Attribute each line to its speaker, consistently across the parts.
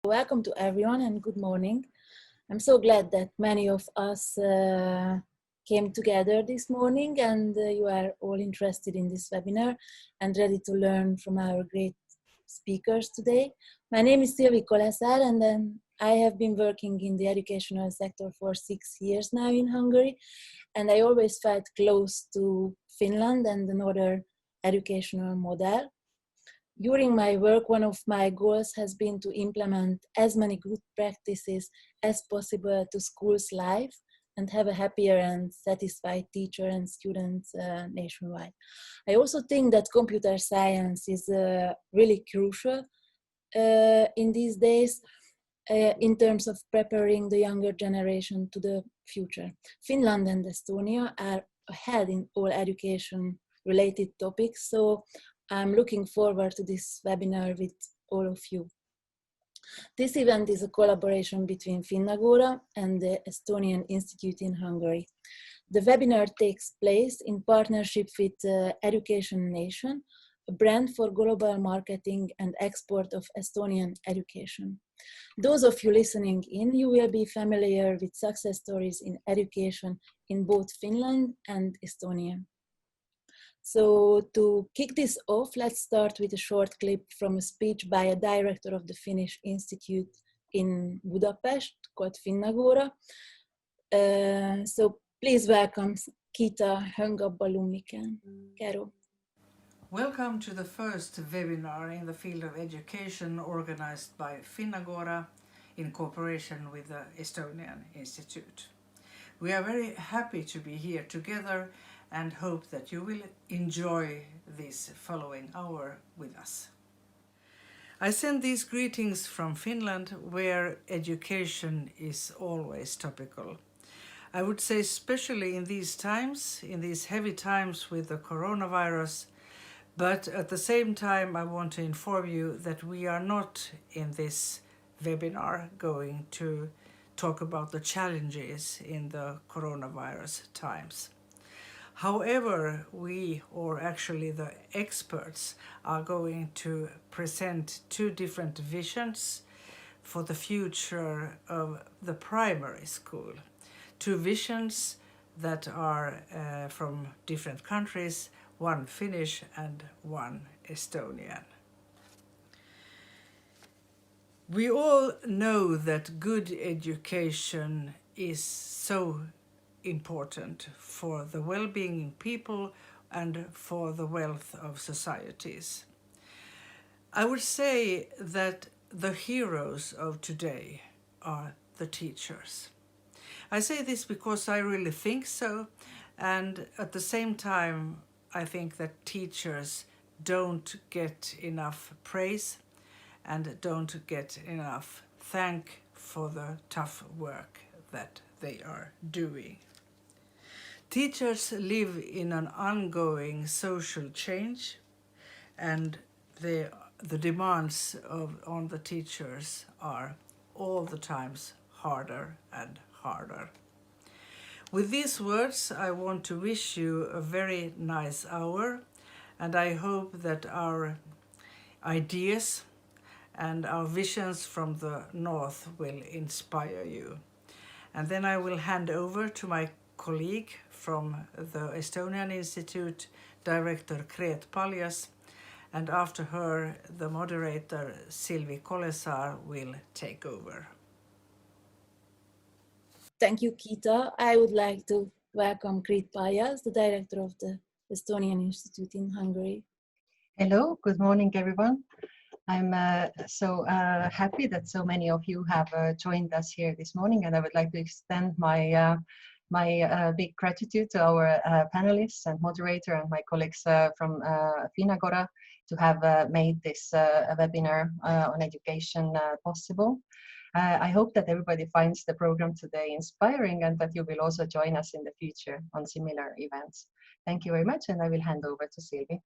Speaker 1: Welcome to everyone and good morning. I'm so glad that many of us came together this morning and you are all interested in this webinar and ready to learn from our great speakers today. My name is Silvi Koleszár and I have been working in the educational sector for 6 years now in Hungary, and I always felt close to Finland and the northern educational model. During my work, one of my goals has been to implement as many good practices as possible to schools' life and have a happier and satisfied teacher and students nationwide. I also think that computer science is really crucial in these days in terms of preparing the younger generation to the future. Finland and Estonia are ahead in all education-related topics, so I'm looking forward to this webinar with all of you. This event is a collaboration between FinnAgora and the Estonian Institute in Hungary. The webinar takes place in partnership with Education Nation, a brand for global marketing and export of Estonian education. Those of you listening in, you will be familiar with success stories in education in both Finland and Estonia. So to kick this off, let's start with a short clip from a speech by a director of the Finnish Institute in Budapest called FinnAgora. So please welcome Kita Höngabba-Lummiken. Kero.
Speaker 2: Welcome to the first webinar in the field of education organized by FinnAgora in cooperation with the Estonian Institute. We are very happy to be here together and hope that you will enjoy this following hour with us. I send these greetings from Finland, where education is always topical. I would say especially in these times, in these heavy times with the coronavirus, but at the same time I want to inform you that we are not in this webinar going to talk about the challenges in the coronavirus times. However, we, or actually the experts, are going to present two different visions for the future of the primary school. Two visions that are from different countries, one Finnish and one Estonian. We all know that good education is so important for the well-being of people and for the wealth of societies. I would say that the heroes of today are the teachers. I say this because I really think so, and at the same time I think that teachers don't get enough praise and don't get enough thank for the tough work that they are doing. Teachers live in an ongoing social change, and the demands on the teachers are all the times harder and harder. With these words, I want to wish you a very nice hour, and I hope that our ideas and our visions from the north will inspire you. And then I will hand over to my colleague from the Estonian Institute, Director Crete Payas, and after her, the moderator Silvi Koleszár will take over.
Speaker 1: Thank you, Kita. I would like to welcome Kristi Payas, the director of the Estonian Institute in Hungary.
Speaker 3: Hello, good morning, everyone. I'm so happy that so many of you have joined us here this morning, and I would like to extend my big gratitude to our panelists and moderator and my colleagues from FinnAgora to have made this webinar on education possible. I hope that everybody finds the program today inspiring and that you will also join us in the future on similar events. Thank you very much, and I will hand over to Silvi.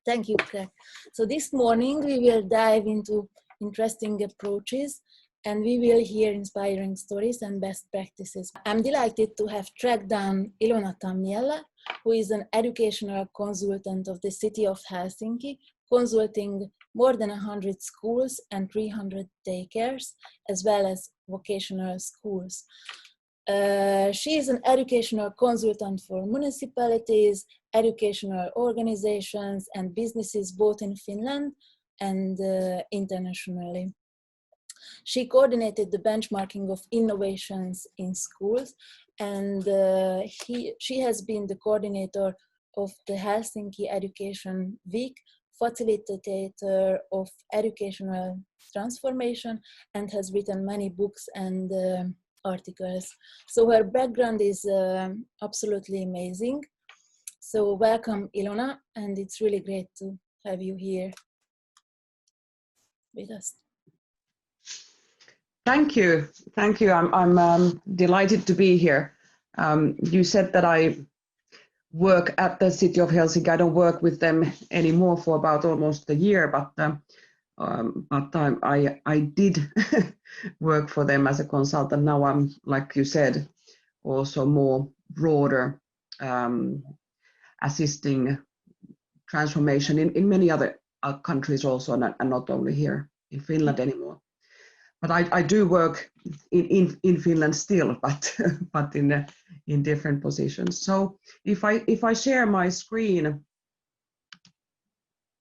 Speaker 1: Thank you, Claire. So this morning we will dive into interesting approaches and we will hear inspiring stories and best practices. I'm delighted to have tracked down Ilona Taimela, who is an educational consultant of the city of Helsinki consulting more than 100 schools and 300 daycares, as well as vocational schools. She is an educational consultant for municipalities, educational organizations, and businesses both in Finland and internationally. She coordinated the benchmarking of innovations in schools, and she has been the coordinator of the Helsinki Education Week, facilitator of educational transformation, and has written many books and articles. So her background is absolutely amazing. So welcome, Ilona, and it's really great to have you here with us.
Speaker 4: Thank you. I'm delighted to be here. You said that I work at the City of Helsinki. I don't work with them anymore for about almost a year, but I did work for them as a consultant. Now I'm, like you said, also more broader, assisting transformation in many other countries also, and not only here in Finland anymore. But I do work in Finland still, but in different positions. So if I share my screen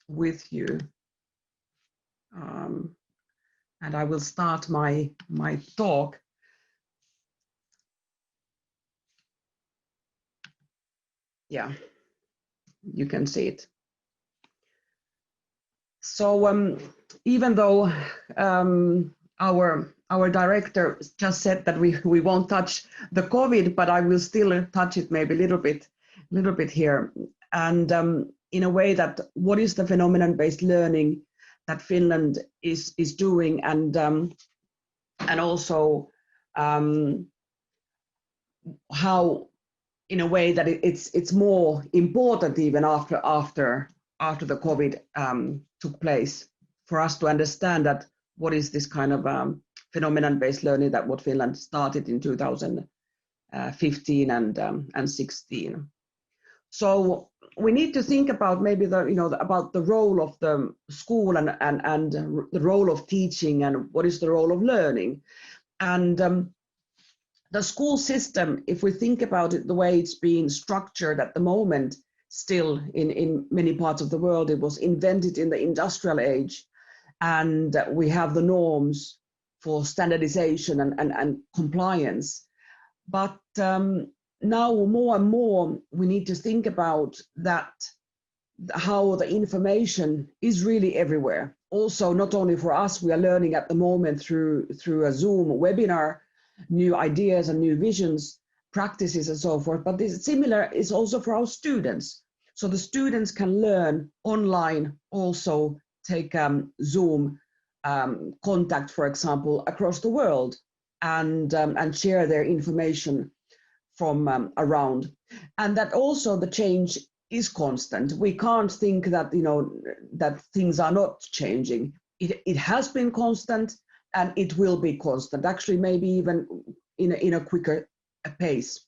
Speaker 4: with you, and I will start my talk. Yeah, you can see it. So even though our director just said that we won't touch the COVID, but I will still touch it maybe a little bit here, and in a way that what is the phenomenon-based learning that Finland is doing, and also how, in a way that it's more important even after the COVID took place, for us to understand that what is this kind of phenomenon-based learning that what Finland started in 2015 and 16. So we need to think about maybe about the role of the school and the role of teaching, and what is the role of learning. And the school system, if we think about it, the way it's being structured at the moment, still in many parts of the world, it was invented in the industrial age, and we have the norms for standardization and compliance. But now more and more we need to think about that, how the information is really everywhere. Also, not only for us, we are learning at the moment through a Zoom webinar, new ideas and new visions, practices and so forth, but this similar is also for our students. So the students can learn online, also take Zoom contact, for example, across the world, and share their information from around. And that also the change is constant. We can't think that that things are not changing. It has been constant, and it will be constant, actually maybe even in a quicker pace.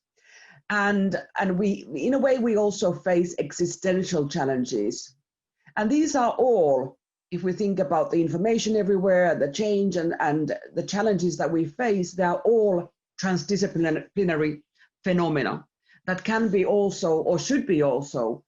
Speaker 4: And we, in a way, we also face existential challenges. And these are all, if we think about the information everywhere, the change and the challenges that we face, they are all transdisciplinary phenomena that can be also, or should be also,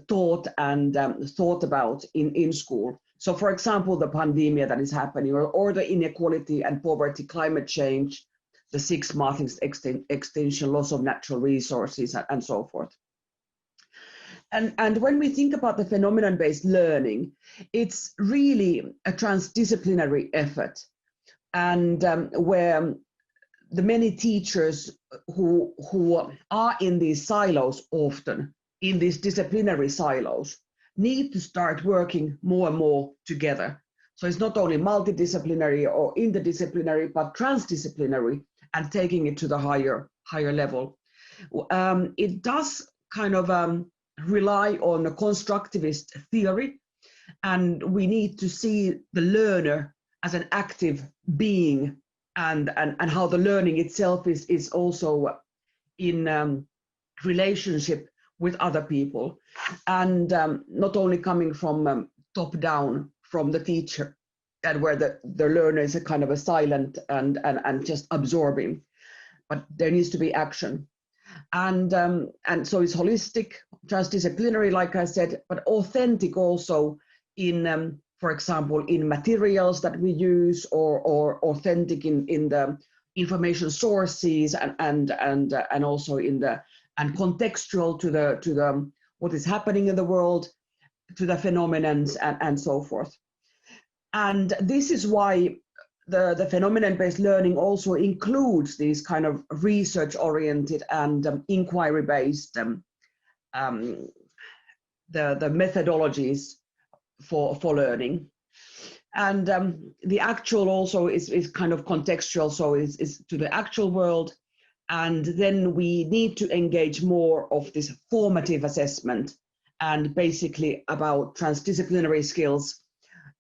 Speaker 4: taught and thought about in school. So for example, the pandemic that is happening, or the inequality and poverty, climate change, the 6 Martins extinction, loss of natural resources, and so forth. And when we think about the phenomenon-based learning, it's really a transdisciplinary effort, and where the many teachers who are in these silos, often in these disciplinary silos, need to start working more and more together. So it's not only multidisciplinary or interdisciplinary, but transdisciplinary, and taking it to the higher level. It does kind of rely on a constructivist theory, and we need to see the learner as an active being, and how the learning itself is also in relationship with other people, and not only coming from top down from the teacher, and where the learner is a kind of a silent and just absorbing, but there needs to be action. And so it's holistic, transdisciplinary, like I said, but authentic also in, for example, in materials that we use, or authentic in the information sources, and also in the, and contextual to the what is happening in the world, to the phenomena, and so forth. And this is why the phenomenon-based learning also includes these kind of research-oriented and inquiry-based the methodologies for learning. And the actual also is kind of contextual, so is to the actual world. And then we need to engage more of this formative assessment, and basically about transdisciplinary skills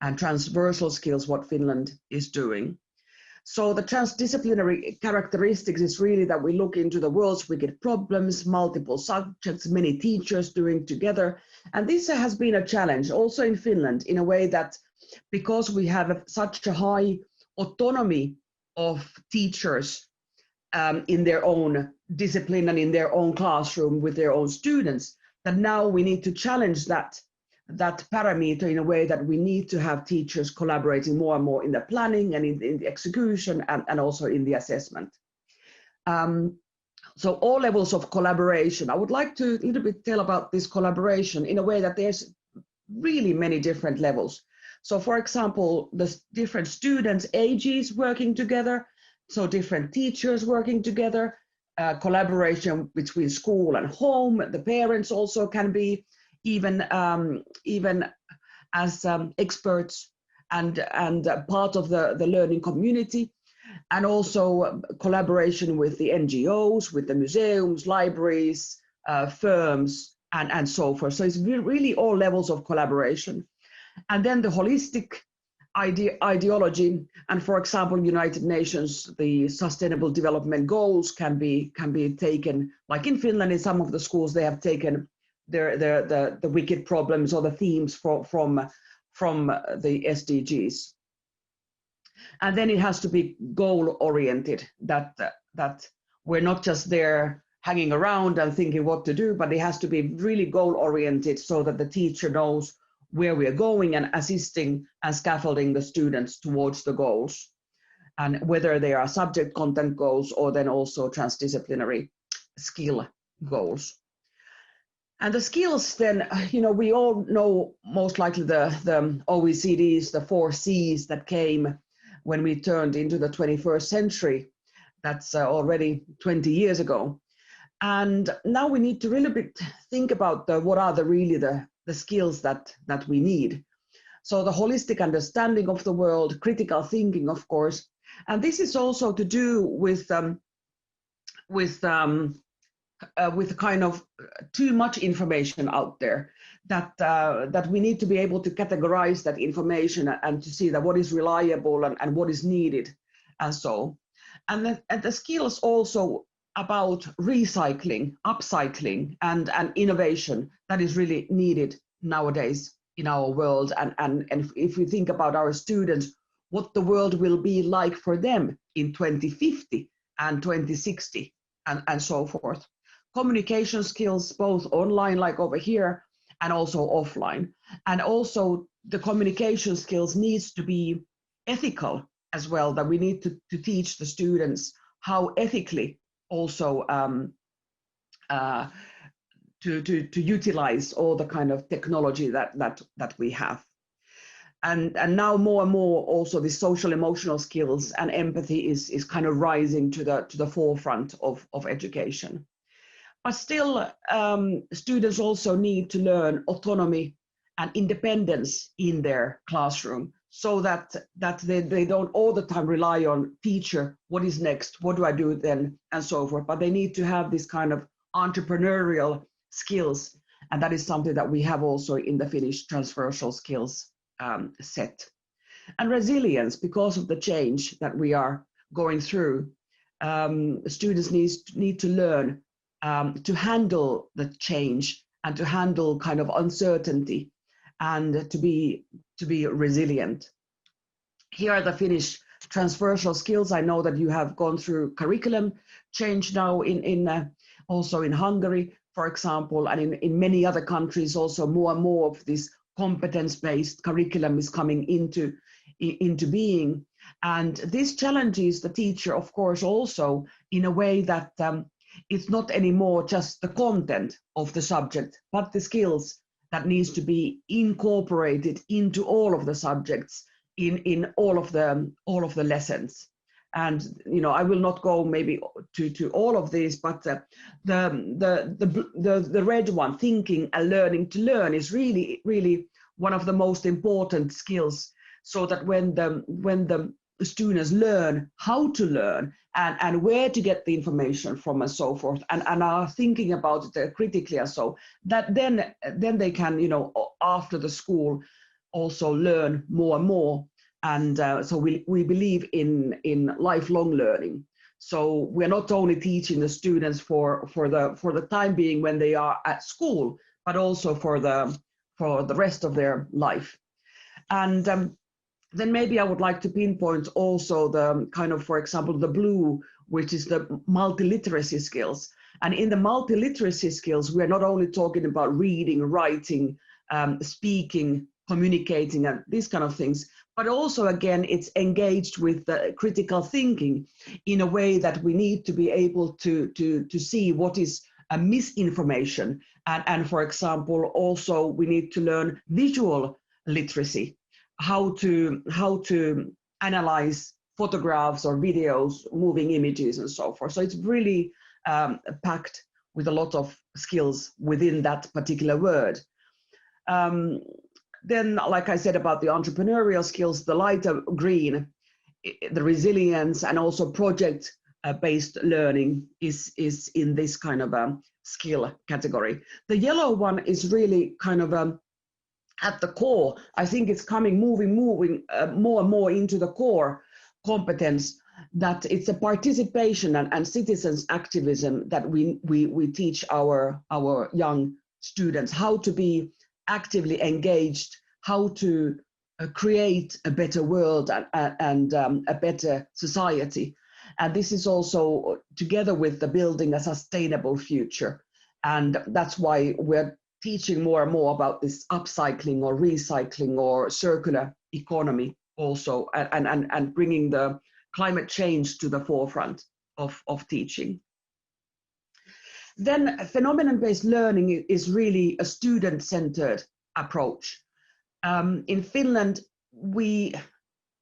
Speaker 4: and transversal skills, what Finland is doing. So the transdisciplinary characteristics is really that we look into the world's wicked problems, multiple subjects, many teachers doing together. And this has been a challenge also in Finland, in a way that because we have such a high autonomy of teachers in their own discipline and in their own classroom with their own students, that now we need to challenge that parameter in a way that we need to have teachers collaborating more and more in the planning and in the execution, and also in the assessment. So all levels of collaboration. I would like to a little bit tell about this collaboration in a way that there's really many different levels. So for example, the different students' ages working together, so different teachers working together, collaboration between school and home, the parents also can be even as experts and part of the learning community, and also collaboration with the NGOs, with the museums, libraries, firms, and so forth. So it's really all levels of collaboration. And then the holistic ideology, and for example, United Nations, the Sustainable Development Goals can be taken, like in Finland, in some of the schools, they have taken the wicked problems or the themes from the SDGs. And then it has to be goal oriented, that we're not just there hanging around and thinking what to do, but it has to be really goal oriented, so that the teacher knows where we're going, and assisting and scaffolding the students towards the goals, and whether they are subject content goals or then also transdisciplinary skill goals. And the skills then, we all know most likely the OECD's, the 4 C's that came when we turned into the 21st century. That's already 20 years ago. And now we need to really think about what are really the skills that we need. So the holistic understanding of the world, critical thinking, of course. And this is also to do with kind of too much information out there, that we need to be able to categorize that information and to see that what is reliable and what is needed, and so. And the skills also about recycling, upcycling, and innovation that is really needed nowadays in our world. And if we think about our students, what the world will be like for them in 2050 and 2060, and so forth. Communication skills, both online, like over here, and also offline. And also the communication skills needs to be ethical as well, that we need to teach the students how ethically also to utilize all the kind of technology that we have. And now more and more also the social emotional skills and empathy is kind of rising to the forefront of education. But still, students also need to learn autonomy and independence in their classroom, so that they don't all the time rely on teacher, what is next, what do I do then, and so forth. But they need to have this kind of entrepreneurial skills, and that is something that we have also in the Finnish transversal skills set. And resilience, because of the change that we are going through, students need to learn to handle the change and to handle kind of uncertainty, and to be resilient. Here are the Finnish transversal skills. I know that you have gone through curriculum change now also in Hungary, for example, and in many other countries also more and more of this competence-based curriculum is coming into being. And this challenges the teacher, of course, also in a way that it's not anymore just the content of the subject, but the skills that needs to be incorporated into all of the subjects in all of the lessons. And I will not go maybe to all of these, but the red one, thinking and learning to learn, is really one of the most important skills, so that when the students learn how to learn and where to get the information from and so forth, and are thinking about it critically, and so that then they can after the school also learn more and more. And so we believe in lifelong learning. So we're not only teaching the students for the time being when they are at school, but also for the rest of their life. And then maybe I would like to pinpoint also the kind of, for example, the blue, which is the multiliteracy skills. And in the multiliteracy skills, we are not only talking about reading, writing, speaking, communicating, and these kind of things, but also, again, it's engaged with the critical thinking in a way that we need to be able to see what is a misinformation. And for example, also we need to learn visual literacy, how to analyze photographs or videos, moving images, and so forth. So it's really packed with a lot of skills within that particular word. Then, like I said about the entrepreneurial skills, the lighter green, the resilience, and also project-based learning is in this kind of a skill category. The yellow one is really kind of at the core. I think it's moving more and more into the core competence, that it's a participation and citizens activism that we teach our young students, how to be actively engaged, how to create a better world and a better society. And this is also together with the building a sustainable future. And that's why we're teaching more and more about this upcycling or recycling or circular economy also, and bringing the climate change to the forefront of teaching. Then phenomenon-based learning is really a student-centered approach. In Finland, we,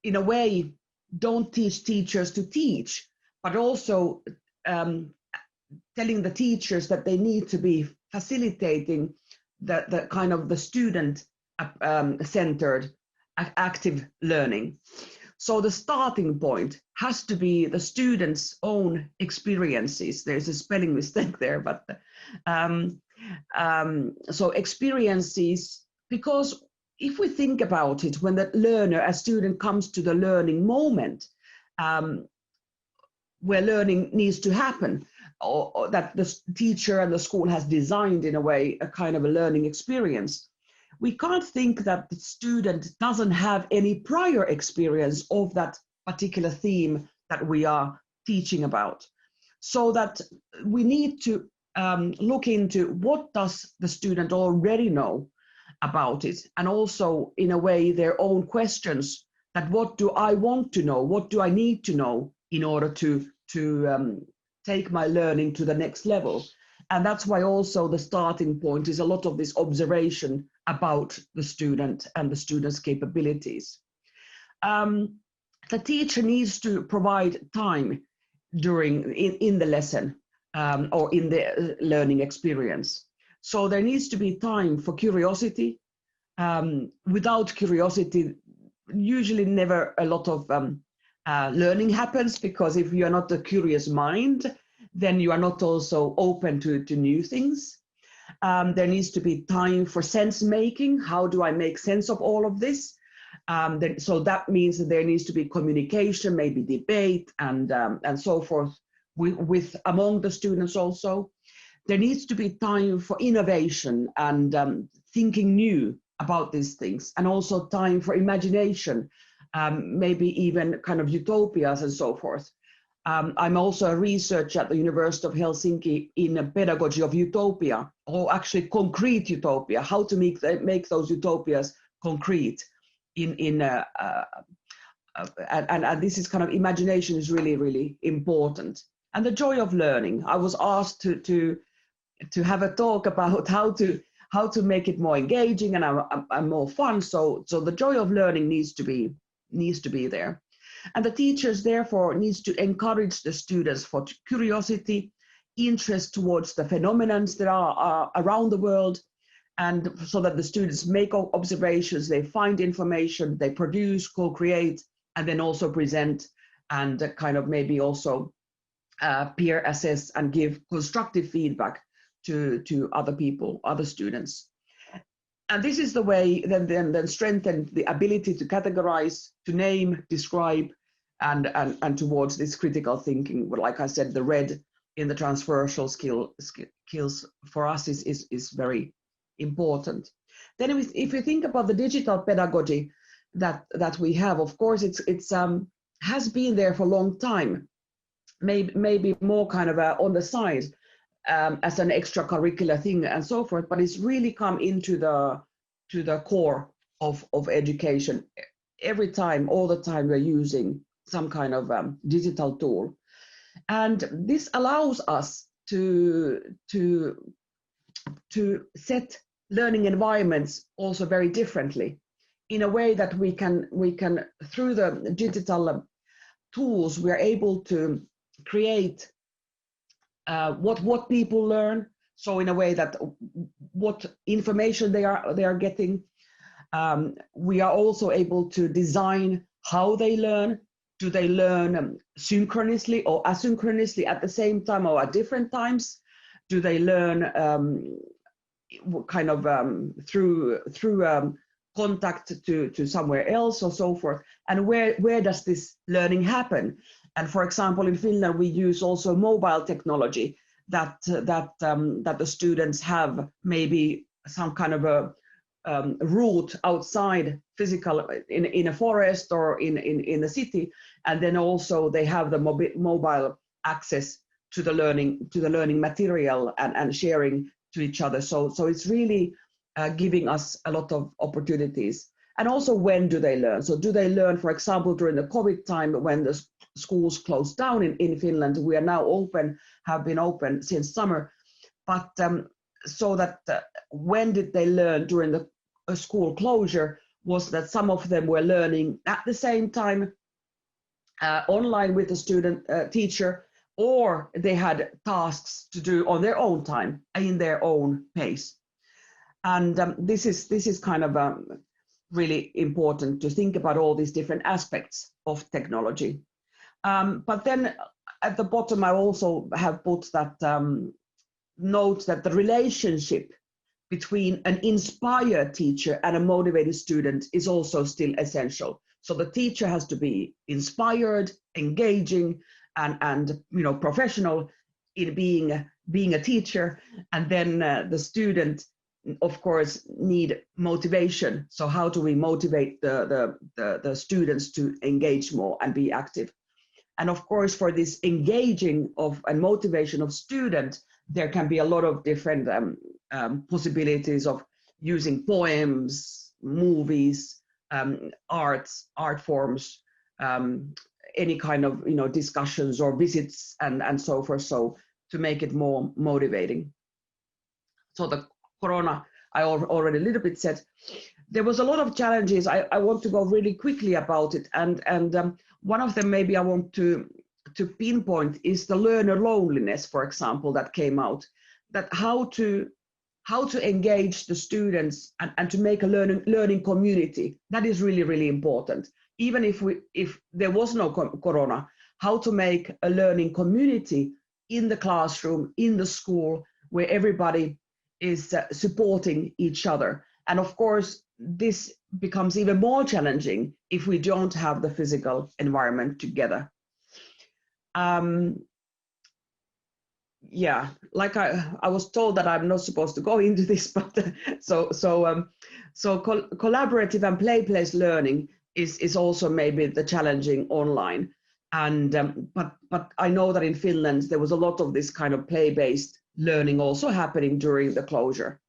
Speaker 4: in a way, don't teach teachers to teach, but also telling the teachers that they need to be facilitating the kind of the student-centered active learning. So the starting point has to be the student's own experiences. There's a spelling mistake there, but so experiences, because if we think about it, when the learner, a student, comes to the learning moment, where learning needs to happen, or that the teacher and the school has designed in a way a kind of a learning experience, we can't think that the student doesn't have any prior experience of that particular theme that we are teaching about. So that we need to look into what does the student already know about it, and also in a way their own questions, that what do I want to know, what do I need to know in order to take my learning to the next level. And that's why also the starting point is a lot of this observation about the student and the student's capabilities. The teacher needs to provide time in the lesson or in the learning experience. So there needs to be time for curiosity. Without curiosity, usually never a lot of learning happens, because if you are not a curious mind, then you are not also open to new things. There needs to be time for sense making. How do I make sense of all of this? So that means that there needs to be communication, maybe debate, and so forth with among the students also. There needs to be time for innovation and thinking new about these things, and also time for imagination, maybe even kind of utopias and so forth. I'm also a researcher at the University of Helsinki in a pedagogy of utopia, or actually concrete utopia, how to make those utopias concrete and this is kind of imagination is really, really important. And the joy of learning. I was asked to have a talk about how to make it more engaging and more fun. So the joy of learning needs to be there. And the teachers therefore needs to encourage the students for curiosity, interest towards the phenomena that are around the world, and so that the students make observations, they find information, they produce, co-create, and then also present, and kind of maybe also peer assess and give constructive feedback to other people, other students. And this is the way then strengthen the ability to categorize, to name, describe, and towards this critical thinking. Like I said, the red in the transversal skills for us is very important. Then if you think about the digital pedagogy that we have, of course it's has been there for a long time, maybe more kind of on the side, as an extracurricular thing and so forth, but it's really come into the core of education. Every time, all the time, we're using some kind of digital tool, and this allows us to set learning environments also very differently, in a way that we can through the digital tools we're able to create what people learn, so in a way that what information they are getting. We are also able to design how they learn. Do they learn synchronously or asynchronously at the same time or at different times? Do they learn kind of through contact to somewhere else or so forth? And where does this learning happen? And for example, in Finland, we use also mobile technology that the students have maybe some kind of a route outside physical in a forest or in the city, and then also they have the mobile access to the learning material and sharing to each other. So it's really giving us a lot of opportunities. And also, when do they learn? So do they learn, for example, during the COVID time when the schools closed down in Finland? We are now have been open since summer, but so that when did they learn during the school closure? Was that some of them were learning at the same time online with the student teacher, or they had tasks to do on their own time, in their own pace. And this is kind of really important to think about all these different aspects of technology. But then at the bottom, I also have put that note that the relationship between an inspired teacher and a motivated student is also still essential. So the teacher has to be inspired, engaging, and professional in being a teacher, and then the student, of course, need motivation. So how do we motivate the students to engage more and be active? And of course, for this engaging and motivation of students, there can be a lot of different possibilities of using poems, movies, art forms, any kind of discussions or visits and so forth, so to make it more motivating. So the corona, I already a little bit said, there was a lot of challenges. I want to go really quickly about it, and one of them maybe I want to pinpoint is the learner loneliness, for example, that came out, that how to engage the students and to make a learning community. That is really, really important. Even if there was no corona, how to make a learning community in the classroom, in the school, where everybody is supporting each other. And of course, this becomes even more challenging if we don't have the physical environment together. yeah, like I was told that I'm not supposed to go into this, but collaborative and play-based learning is also maybe the challenging online. And but I know that in Finland there was a lot of this kind of play-based learning also happening during the closure.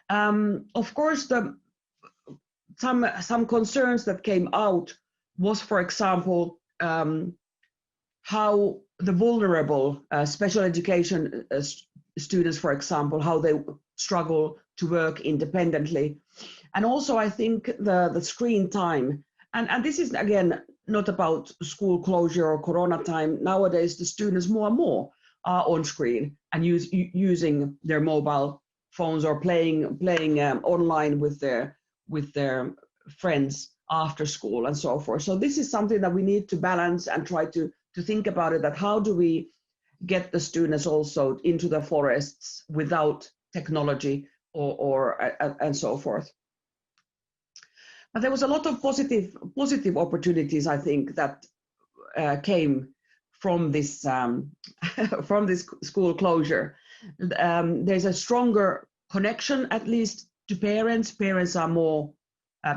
Speaker 4: Of course, some concerns that came out was, for example, how the vulnerable special education students, for example, how they struggle to work independently. And also, I think the screen time, and this is, again, not about school closure or Corona time. Nowadays, the students more and more are on screen and using their mobile phones or playing online with their friends after school and so forth. So this is something that we need to balance and try to think about it, that how do we get the students also into the forests without technology or and so forth. But there was a lot of positive opportunities, I think, that came from this from this school closure. There's a stronger connection, at least, to parents. Parents are more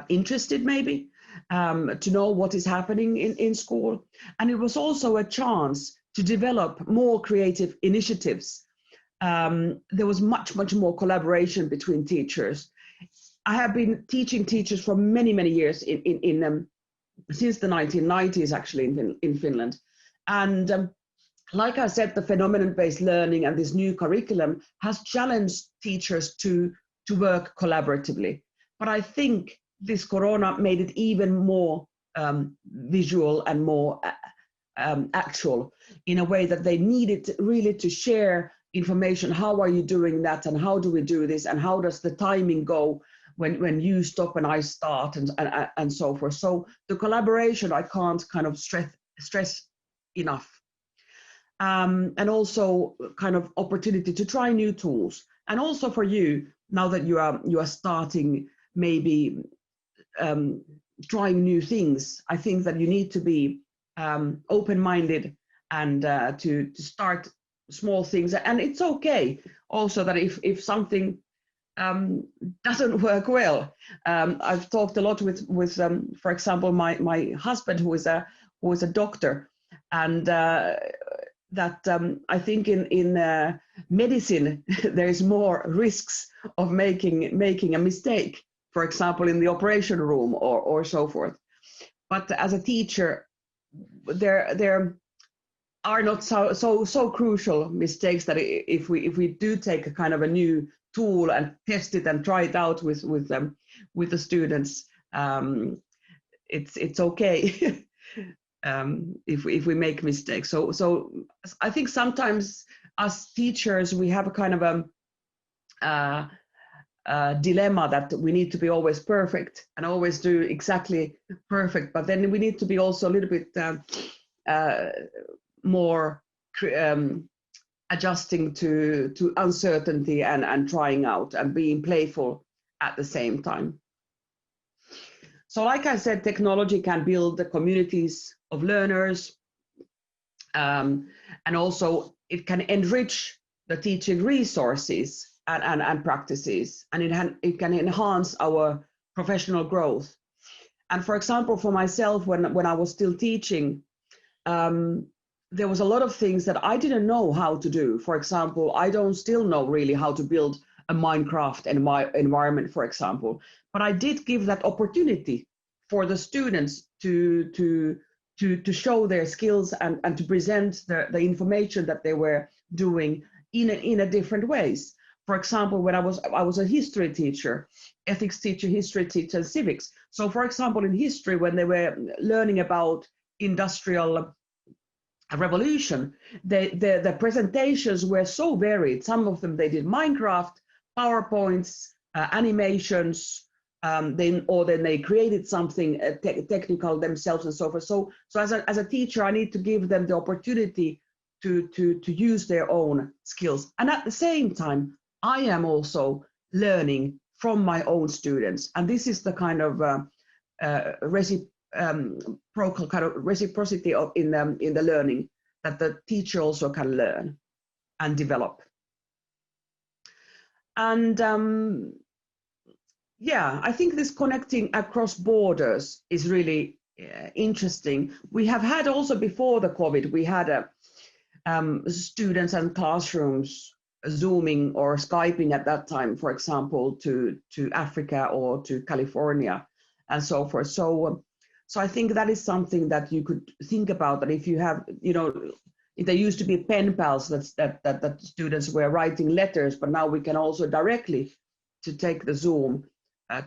Speaker 4: interested, maybe, to know what is happening in school. And it was also a chance to develop more creative initiatives. There was much more collaboration between teachers. I have been teaching teachers for many years since the 1990s, actually, in Finland. And like I said, the phenomenon-based learning and this new curriculum has challenged teachers to work collaboratively. But I think this Corona made it even more visual and more actual, in a way that they needed really to share information. How are you doing that, and how do we do this, and how does the timing go when you stop and I start, and so forth. So the collaboration, I can't kind of stress enough. And also kind of opportunity to try new tools. And also for you, now that you are starting maybe trying new things, I think that you need to be open-minded and to start small things. And it's okay also that if something doesn't work well. I've talked a lot with for example, my husband, who is a doctor, and that I think in medicine there is more risks of making a mistake, for example, in the operation room or so forth. But as a teacher, there are not so crucial mistakes that if we do take a kind of a new tool and test it and try it out with the students, it's okay if we make mistakes. So I think sometimes as teachers we have a kind of a dilemma that we need to be always perfect and always do exactly perfect, but then we need to be also a little bit more adjusting to uncertainty and trying out and being playful at the same time. So like I said, technology can build the communities of learners, and also it can enrich the teaching resources and practices, and it can enhance our professional growth. And for example, for myself, when I was still teaching, there was a lot of things that I didn't know how to do. For example, I don't still know really how to build a Minecraft environment, for example. But I did give that opportunity for the students to show their skills and to present the information that they were doing in a different ways. For example, when I was a history teacher, ethics teacher, history teacher, and civics. So for example, in history, when they were learning about industrial revolution, the presentations were so varied. Some of them, they did Minecraft, PowerPoints, animations, then they created something technical themselves and so forth. So as a teacher, I need to give them the opportunity to use their own skills. And at the same time, I am also learning from my own students. And this is the kind of reciprocity in the learning, that the teacher also can learn. and develop. And yeah, I think this connecting across borders is really interesting. We have had also before the COVID, we had students and classrooms Zooming or Skyping at that time, for example, to Africa or to California and so forth. So I think that is something that you could think about, that if you have, you know, there used to be pen pals that students were writing letters, but now we can also directly to take the Zoom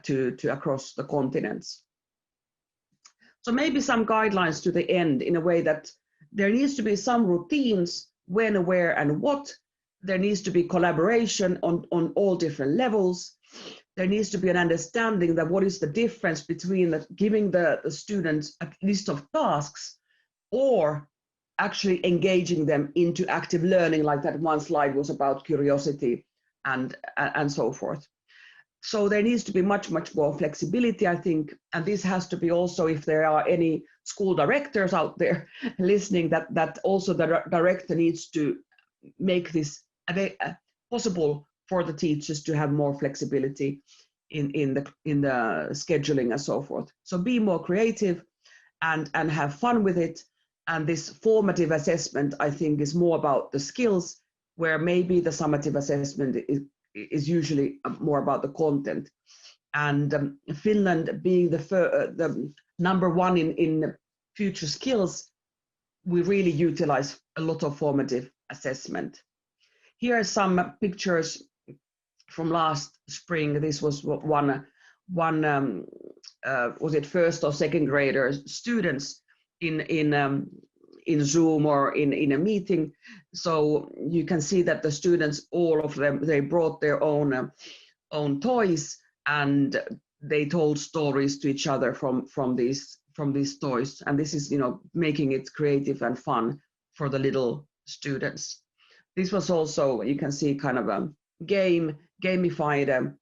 Speaker 4: to across the continents. So maybe some guidelines to the end, in a way that there needs to be some routines, when, where, and what. There needs to be collaboration on all different levels. There needs to be an understanding that what is the difference between giving the students a list of tasks or actually engaging them into active learning, like that one slide was about curiosity and so forth. So there needs to be much more flexibility, I think, and this has to be also, if there are any school directors out there listening, that also the director needs to make this possible for the teachers to have more flexibility in the scheduling and so forth. So be more creative and have fun with it. And this formative assessment, I think, is more about the skills, where maybe the summative assessment is usually more about the content. And Finland being the number one in future skills, we really utilize a lot of formative assessment. Here are some pictures from last spring. This was one was it first or second grader students in Zoom or in a meeting. So you can see that the students, all of them, they brought their own toys, and they told stories to each other from these toys. And this is, you know, making it creative and fun for the little students. This was also, you can see, kind of a gamified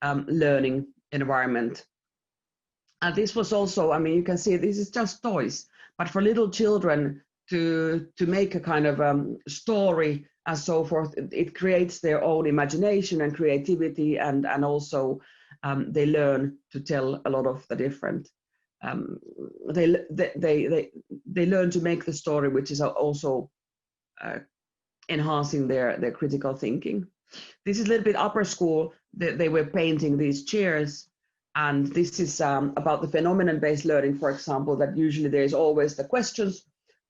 Speaker 4: learning environment. And this was also, I mean, you can see this is just toys, but for little children to make a kind of story and so forth, it creates their own imagination and creativity, and also they learn to tell a lot of the different. They learn to make the story, which is also enhancing their critical thinking. This is a little bit upper school. They were painting these chairs, and this is about the phenomenon-based learning, for example, that usually there is always the questions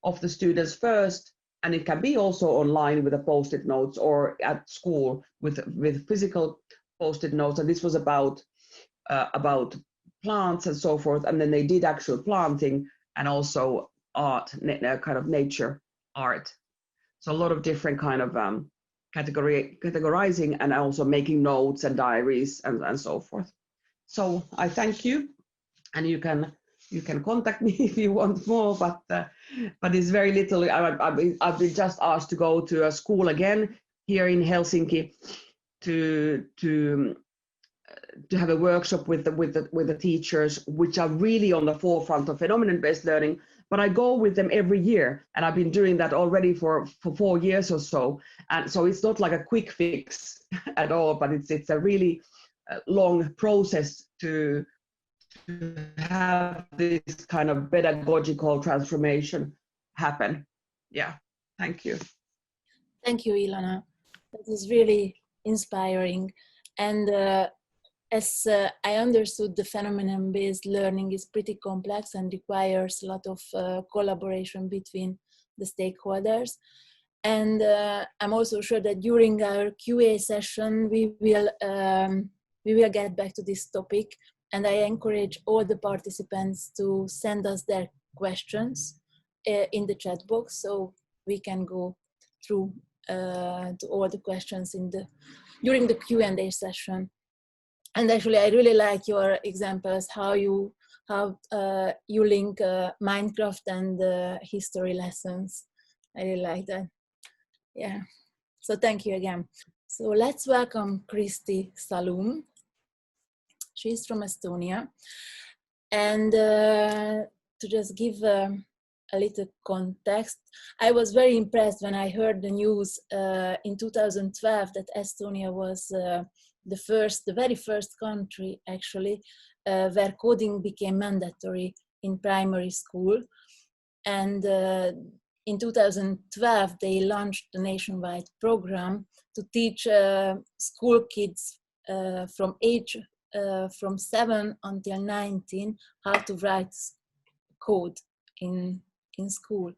Speaker 4: of the students first, and it can be also online with the post-it notes, or at school with physical post-it notes. And this was about plants and so forth, and then they did actual planting and also art, kind of nature art. So a lot of different kind of categorizing, and also making notes and diaries and so forth. So I thank you, and you can contact me if you want more, but it's very little. I've been just asked to go to a school again here in Helsinki to have a workshop with the teachers, which are really on the forefront of phenomenon-based learning. But I go with them every year, and I've been doing that already for 4 years or so. And so it's not like a quick fix at all, but it's a really long process to have this kind of pedagogical transformation happen. Yeah, thank you.
Speaker 1: Thank you, Ilona. That is really inspiring. And as I understood, the phenomenon-based learning is pretty complex and requires a lot of collaboration between the stakeholders. And I'm also sure that during our QA session, we will get back to this topic. And I encourage all the participants to send us their questions in the chat box, so we can go through to all the questions during the Q&A session. And actually, I really like your examples, how you link Minecraft and history lessons. I really like that. Yeah. So thank you again. So let's welcome Kristi Salum. She's from Estonia. And to just give a little context, I was very impressed when I heard the news in 2012 that Estonia was the very first country actually where coding became mandatory in primary school. And in 2012, they launched a nationwide program to teach school kids from age from 7 until 19 how to write code in school.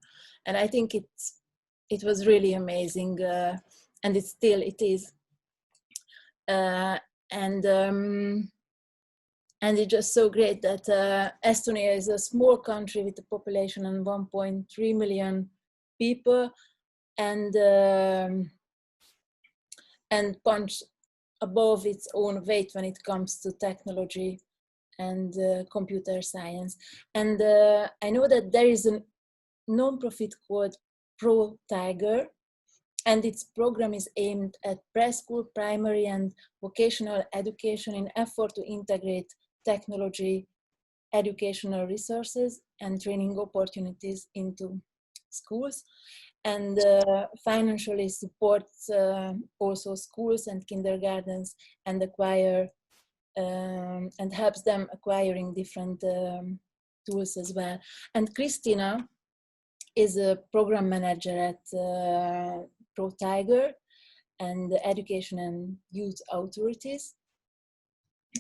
Speaker 1: And I think it was really amazing, and it is. And it's just so great that Estonia is a small country with a population of 1.3 million people, and punch above its own weight when it comes to technology and computer science. And I know that there is a non-profit called Pro Tiger, and its program is aimed at preschool, primary, and vocational education in effort to integrate technology, educational resources, and training opportunities into schools, and financially supports also schools and kindergartens and and helps them acquiring different tools as well. And Christina is a program manager at Pro Tiger and the Education and Youth Authorities.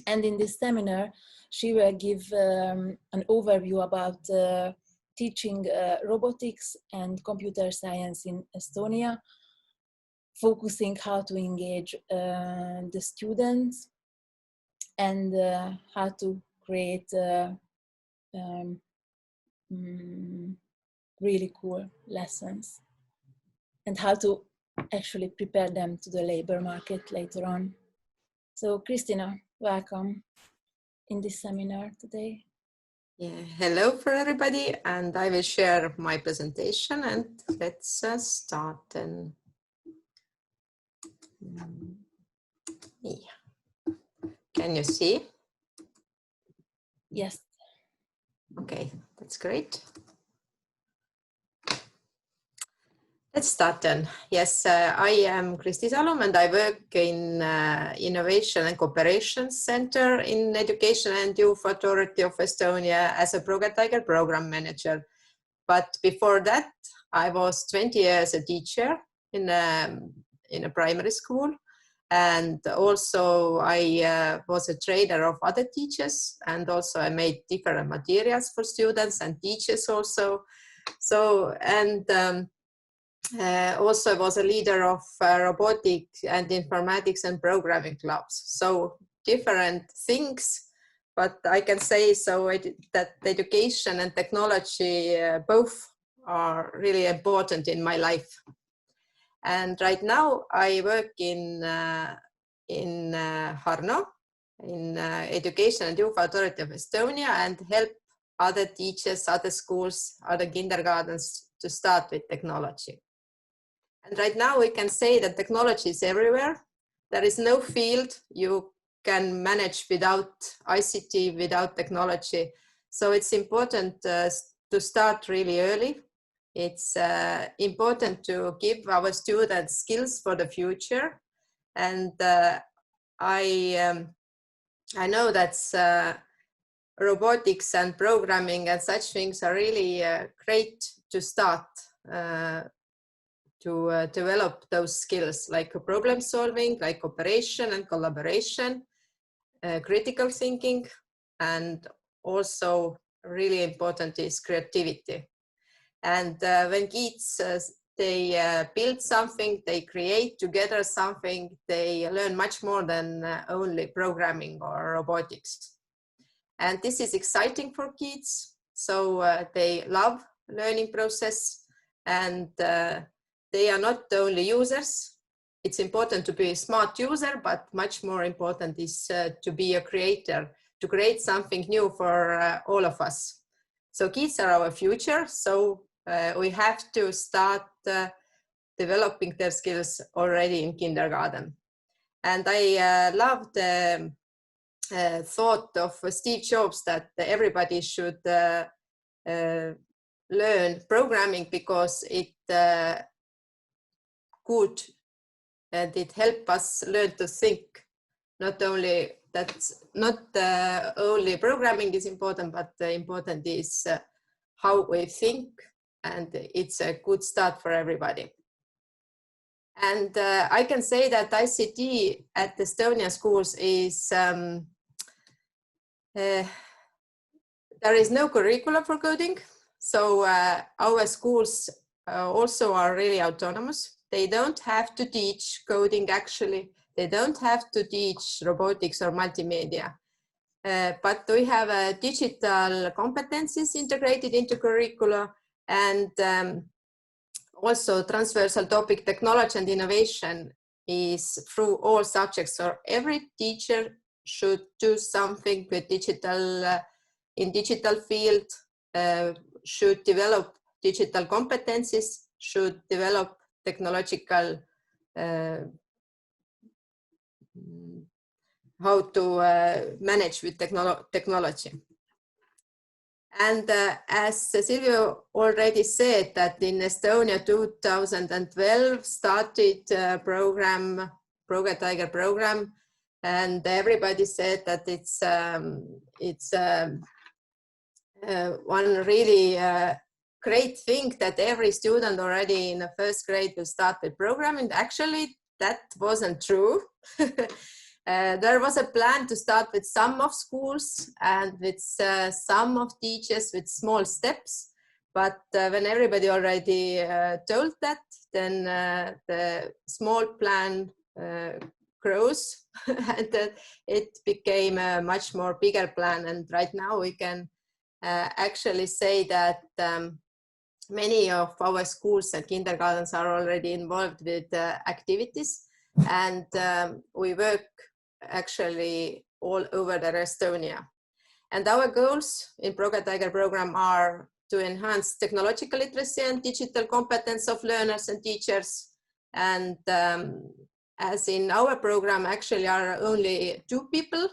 Speaker 1: And in this seminar, she will give an overview about teaching robotics and computer science in Estonia, focusing how to engage the students and how to create really cool lessons and how to actually prepare them to the labor market later on. So Christina, welcome in this seminar today.
Speaker 5: Yeah, hello for everybody, and I will share my presentation, and let's start then. Yeah. Can you see?
Speaker 1: Yes.
Speaker 5: Okay, that's great. Let's start then. Yes, I am Kristi Salum, and I work in Innovation and Cooperation Center in Education and Youth Authority of Estonia as a Pro Tiger program manager. But before that, I was 20 years a teacher in a primary school. And also I was a trainer of other teachers, and also I made different materials for students and teachers also. So, and also was a leader of robotics and informatics and programming clubs. So different things, but I can say so that education and technology both are really important in my life. And right now I work in Harno, in Education and Youth Authority of Estonia, and help other teachers, other schools, other kindergartens to start with technology. And right now we can say that technology is everywhere. There is no field you can manage without ICT, without technology. So it's important to start really early. It's important to give our students skills for the future. And I know that robotics and programming and such things are really great to start to develop those skills, like problem solving, like cooperation and collaboration, critical thinking, and also really important is creativity. And when kids they build something, they create together something, they learn much more than only programming or robotics. And this is exciting for kids, so they love learning process, and they are not only users. It's important to be a smart user, but much more important is to be a creator, to create something new for all of us. So kids are our future, so we have to start developing their skills already in kindergarten. And I love the thought of Steve Jobs that everybody should learn programming because it good and it helps us learn to think. Not only that's not only programming is important, but important is how we think, and it's a good start for everybody. And I can say that ICT at Estonian schools is there is no curriculum for coding, so our schools also are really autonomous. They don't have to teach coding actually. They don't have to teach robotics or multimedia. But we have digital competencies integrated into curricula, and also transversal topic technology and innovation is through all subjects. So every teacher should do something with digital, in digital field, should develop digital competencies, should develop technological, how to manage with technology. And as Silvio already said, that in Estonia 2012 started program, ProGuideTiger program, and everybody said that it's one really great thing that every student already in the first grade will start with programming. Actually, that wasn't true. There was a plan to start with some of schools and with some of teachers with small steps. But when everybody already told that, then the small plan grows and it became a much more bigger plan. And right now we can actually say that many of our schools and kindergartens are already involved with activities, and we work actually all over Estonia. And our goals in ProGuideTiger program are to enhance technological literacy and digital competence of learners and teachers. And as in our program actually are only 2 people,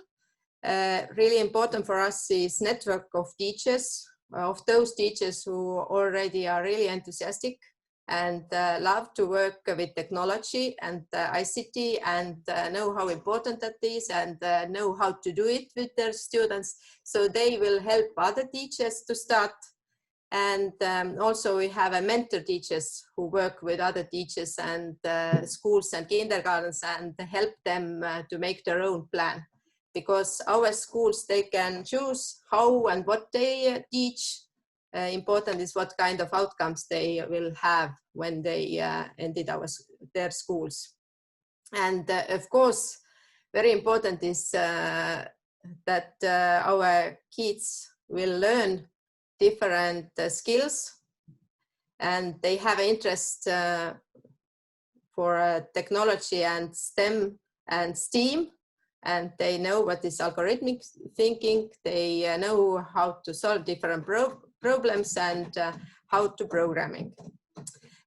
Speaker 5: really important for us is network of teachers, of those teachers who already are really enthusiastic and love to work with technology and ICT and know how important that is and know how to do it with their students. So they will help other teachers to start. And also we have a mentor teachers who work with other teachers and schools and kindergartens and help them to make their own plan. Because our schools, they can choose how and what they teach. Important is what kind of outcomes they will have when they ended their schools. And of course, very important is that our kids will learn different skills, and they have interest for technology and STEM and STEAM, and they know what is algorithmic thinking. They know how to solve different problems and how to programming.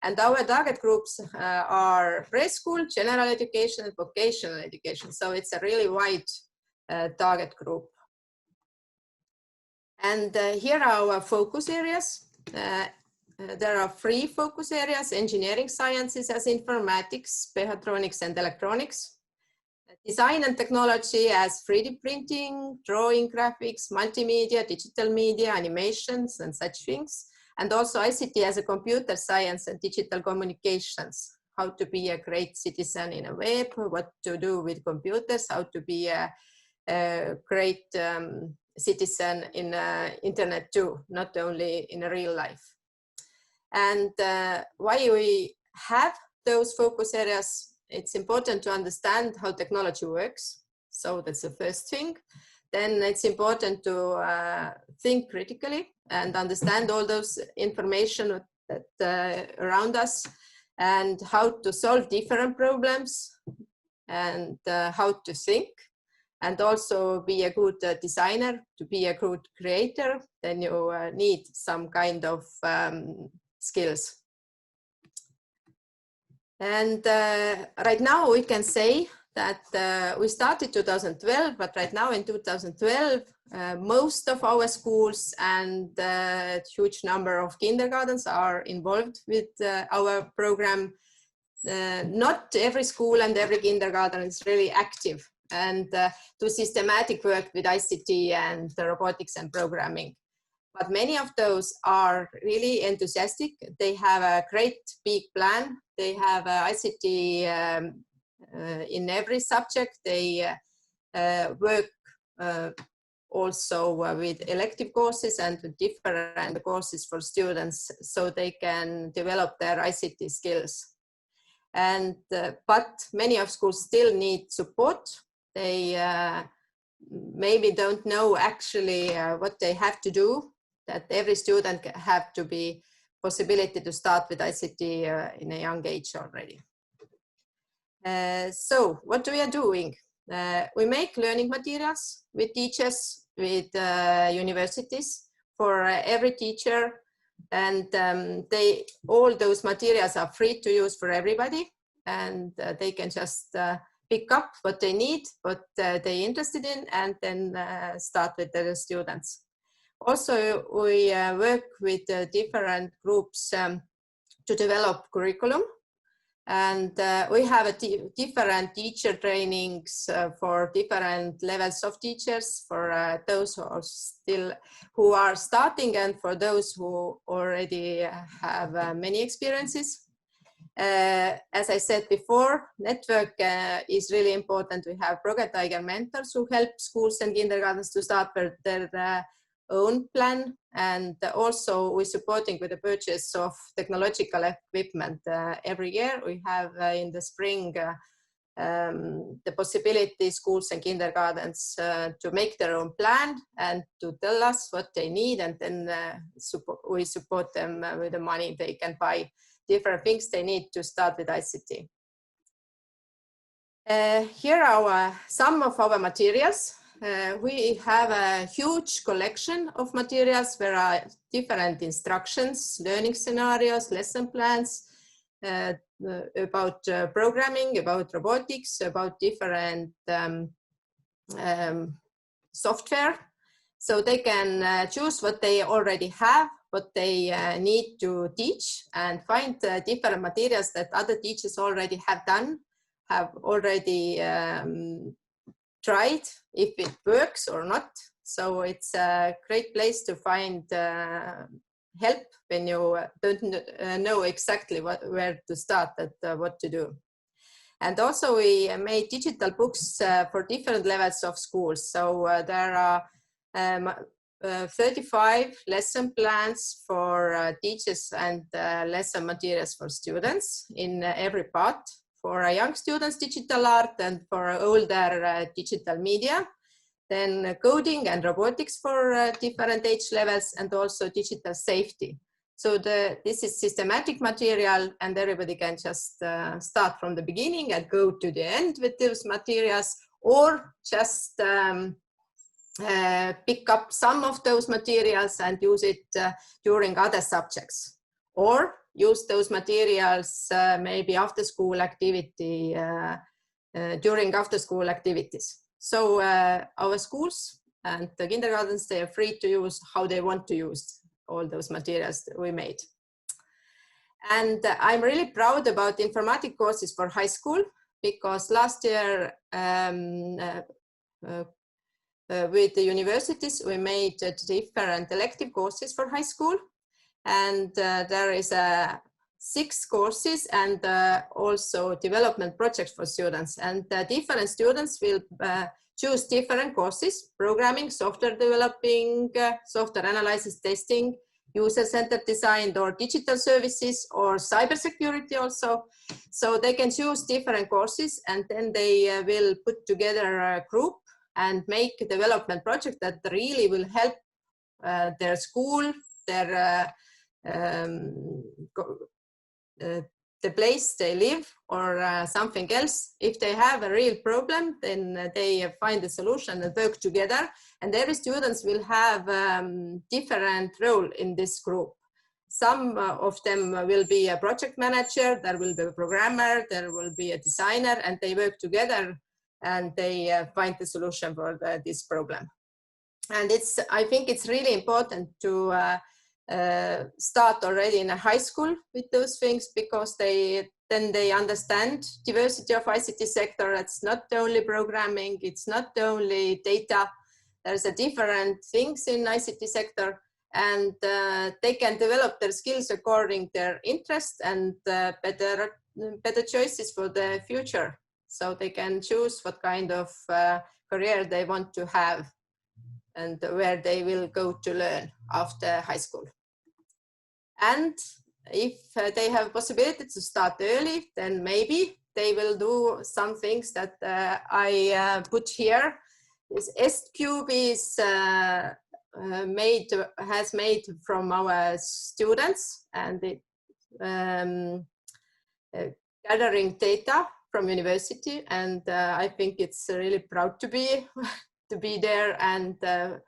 Speaker 5: And our target groups are preschool, general education, and vocational education. So it's a really wide target group. And here are our focus areas. There are 3 focus areas: engineering sciences as informatics, mechatronics, and electronics. Design and technology as 3D printing, drawing, graphics, multimedia, digital media, animations, and such things. And also ICT as a computer science and digital communications, how to be a great citizen in a web, what to do with computers, how to be a great citizen in internet too, not only in a real life. And why we have those focus areas, it's important to understand how technology works. So that's the first thing. Then it's important to think critically and understand all those information that around us and how to solve different problems and how to think, and also be a good designer. To be a good creator, then you need some kind of skills. And right now we can say that we started 2012, but right now in 2012, most of our schools and a huge number of kindergartens are involved with our program. Not every school and every kindergarten is really active and do systematic work with ICT and robotics and programming. But many of those are really enthusiastic. They have a great big plan. They have ICT in every subject. They work also with elective courses and with different courses for students so they can develop their ICT skills. And but many of schools still need support. They maybe don't know actually what they have to do, that every student have to be possibility to start with ICT in a young age already. So what we are doing? We make learning materials with teachers, with universities for every teacher, and all those materials are free to use for everybody, and they can just pick up what they need, what they're interested in, and then start with the students. Also, we work with different groups to develop curriculum. And we have different teacher trainings for different levels of teachers, for those who are starting and for those who already have many experiences. As I said before, network is really important. We have Progress Tiger mentors who help schools and kindergartens to start their own plan, and also we're supporting with the purchase of technological equipment. Every year we have in the spring the possibility schools and kindergartens to make their own plan and to tell us what they need, and then we support them with the money. They can buy different things they need to start with ICT. Here are some of our materials. We have a huge collection of materials. There are different instructions, learning scenarios, lesson plans about programming, about robotics, about different software. So they can choose what they already have, what they need to teach, and find different materials that other teachers already have done, have already tried if it works or not. So it's a great place to find help when you don't know exactly where to start and what to do. And also we made digital books for different levels of schools. So there are 35 lesson plans for teachers and lesson materials for students in every part. For young students, digital art, and for older, digital media. Then coding and robotics for different age levels, and also digital safety. So this is systematic material, and everybody can just start from the beginning and go to the end with those materials, or just pick up some of those materials and use it during other subjects, or use those materials maybe after school activity, during after school activities. So our schools and the kindergartens, they are free to use how they want to use all those materials that we made. And I'm really proud about informatic courses for high school, because last year with the universities, we made different elective courses for high school. And there is 6 courses and also development projects for students. And different students will choose different courses: programming, software developing, software analysis, testing, user-centered design, or digital services, or cybersecurity also. So they can choose different courses, and then they will put together a group and make a development project that really will help their school, their the place they live, or something else. If they have a real problem, then they find a solution and work together, and every students will have different role in this group. some of them will be a project manager, there will be a programmer, there will be a designer, and they work together and they find the solution for this problem. And I think it's really important to start already in a high school with those things, because then they understand diversity of ICT sector. It's not only programming, it's not only data. There's a different things in ICT sector, and they can develop their skills according to their interest and better choices for the future. So they can choose what kind of career they want to have and where they will go to learn after high school. And if they have possibility to start early, then maybe they will do some things that I put here. This FIN-EST cube is made from our students, and it gathering data from university, and I think it's really proud to be there and to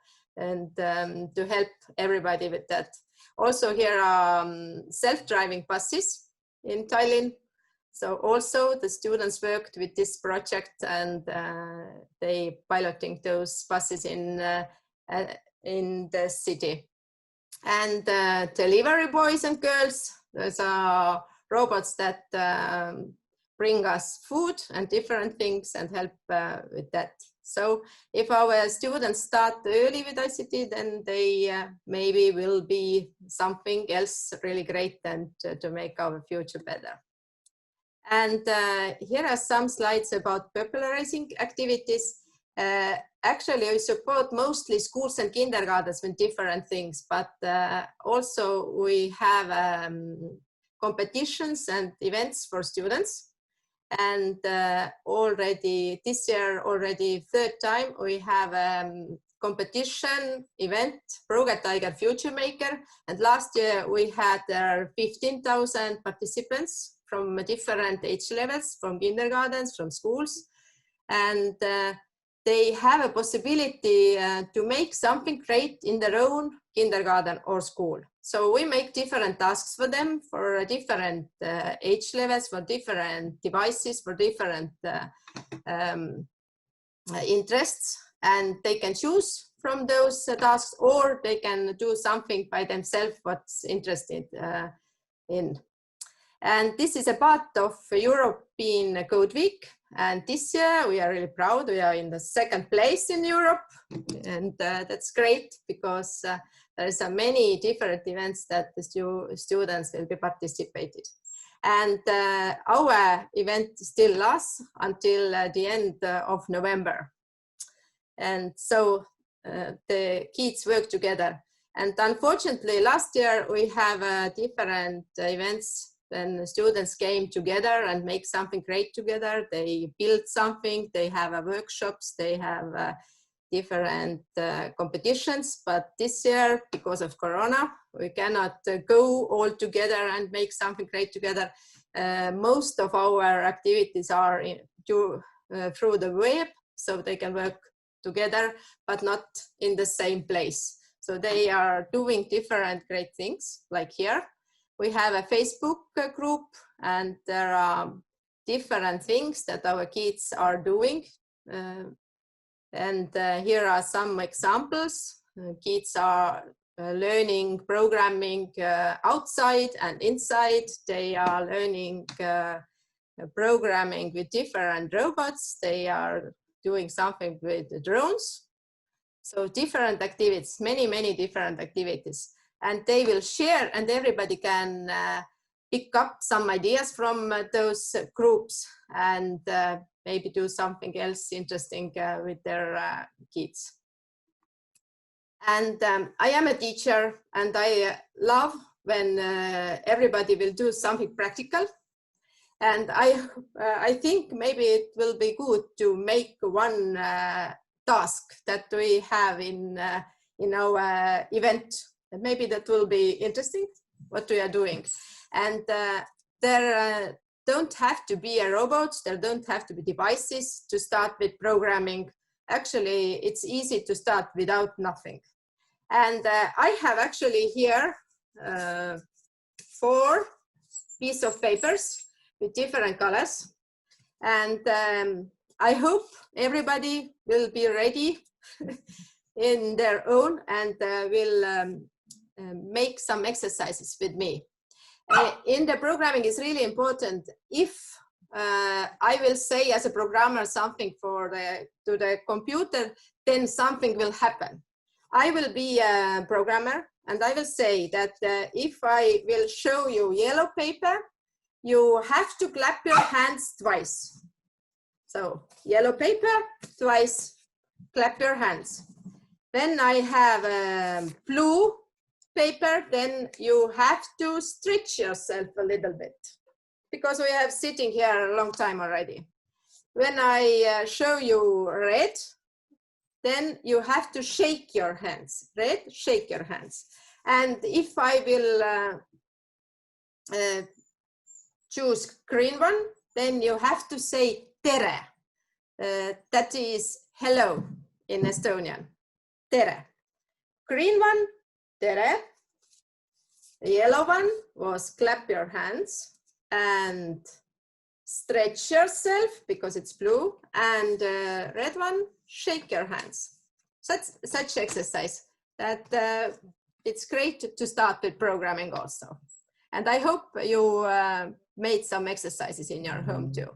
Speaker 5: help everybody with that. Also here are self-driving buses in Tallinn. So also the students worked with this project, and they piloting those buses in the city. And delivery boys and girls, those are robots that bring us food and different things and help with that. So if our students start early with ICT, then they maybe will be something else really great and to make our future better. And here are some slides about popularizing activities. Actually, we support mostly schools and kindergartens with different things, but also we have competitions and events for students. And already this year, third time, we have competition event, Tiger Future Maker. And last year we had 15,000 participants from different age levels, from kindergartens, from schools. And they have a possibility to make something great in their own kindergarten or school. So we make different tasks for them for different age levels, for different devices, for different interests, and they can choose from those tasks, or they can do something by themselves what's interested in. And this is a part of European Code Week. And this year we are really proud. We are in the second place in Europe. And that's great, because there's many different events that the students will be participated. And our event still lasts until the end of November. And so the kids work together. And unfortunately, last year we have different events. Then the students came together and make something great together. They build something, they have workshops, they have different competitions. But this year, because of Corona, we cannot go all together and make something great together. Most of our activities are through the web, so they can work together, but not in the same place. So they are doing different great things, like here. We have a Facebook group, and there are different things that our kids are doing. And here are some examples. Kids are learning programming outside and inside. They are learning programming with different robots. They are doing something with the drones. So different activities, many different activities. And they will share, and everybody can pick up some ideas from those groups and maybe do something else interesting with their kids. And I am a teacher, and I love when everybody will do something practical. And I think maybe it will be good to make one task that we have in our event. And maybe that will be interesting, what we are doing. And there don't have to be robots, there don't have to be devices to start with programming. Actually, it's easy to start without nothing. And I have actually here 4 pieces of papers with different colors. And I hope everybody will be ready in their own and will make some exercises with me. In the programming is really important. If I will say as a programmer something to the computer, then something will happen. I will be a programmer and I will say that if I will show you yellow paper, you have to clap your hands twice. So yellow paper, twice, clap your hands. Then I have blue paper, then you have to stretch yourself a little bit because we have sitting here a long time already. When I show you red, then you have to shake your hands. Red, shake your hands. And if I will choose green one, then you have to say tere. That is hello in Estonian. Tere. Green one, tere. The yellow one was clap your hands and stretch yourself because it's blue, and red one, shake your hands. Such exercise that it's great to start with programming also. And I hope you made some exercises in your home too.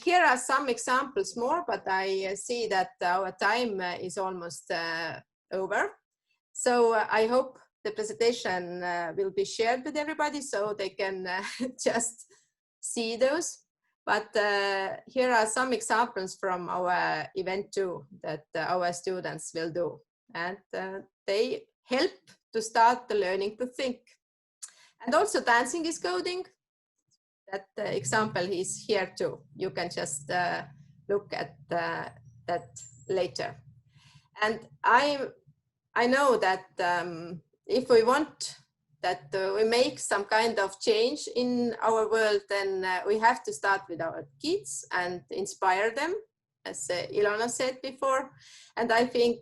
Speaker 5: Here are some examples more, but I see that our time is almost over. So I hope the presentation will be shared with everybody so they can just see those. But here are some examples from our event too that our students will do. And they help to start the learning to think. And also dancing is coding. That example is here too. You can just look at that later. And I know that if we want that we make some kind of change in our world, then we have to start with our kids and inspire them, as Ilona said before. And I think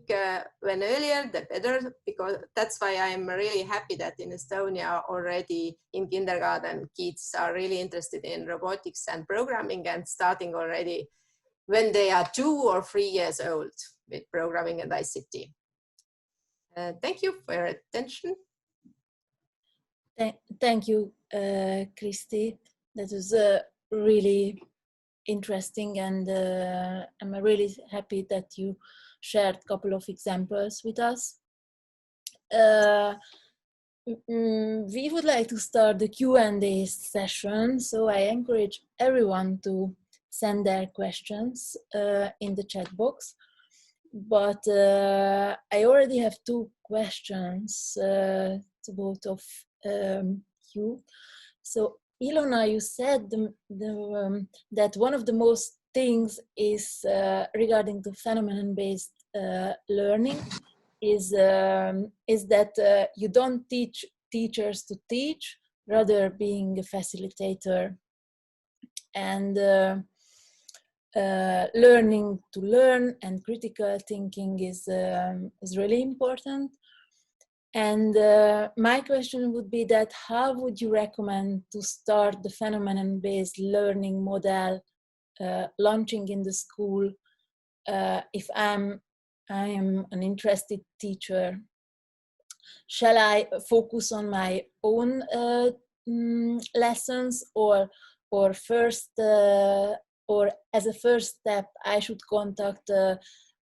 Speaker 5: when earlier, the better, because that's why I'm really happy that in Estonia already in kindergarten, kids are really interested in robotics and programming and starting already when they are 2 or 3 years old with programming and ICT. Thank you for your attention.
Speaker 1: Thank you, Kristi. That was really interesting, and I'm really happy that you shared a couple of examples with us. We would like to start the Q&A session, so I encourage everyone to send their questions in the chat box. But I already have 2 questions to both of you. So Ilona, you said that one of the most things is regarding the phenomenon-based learning is that you don't teach teachers to teach, rather being a facilitator, and learning to learn and critical thinking is really important. And my question would be that how would you recommend to start the phenomenon-based learning model launching in the school if I'm an interested teacher? Shall I focus on my own lessons, or first, or as a first step, I should contact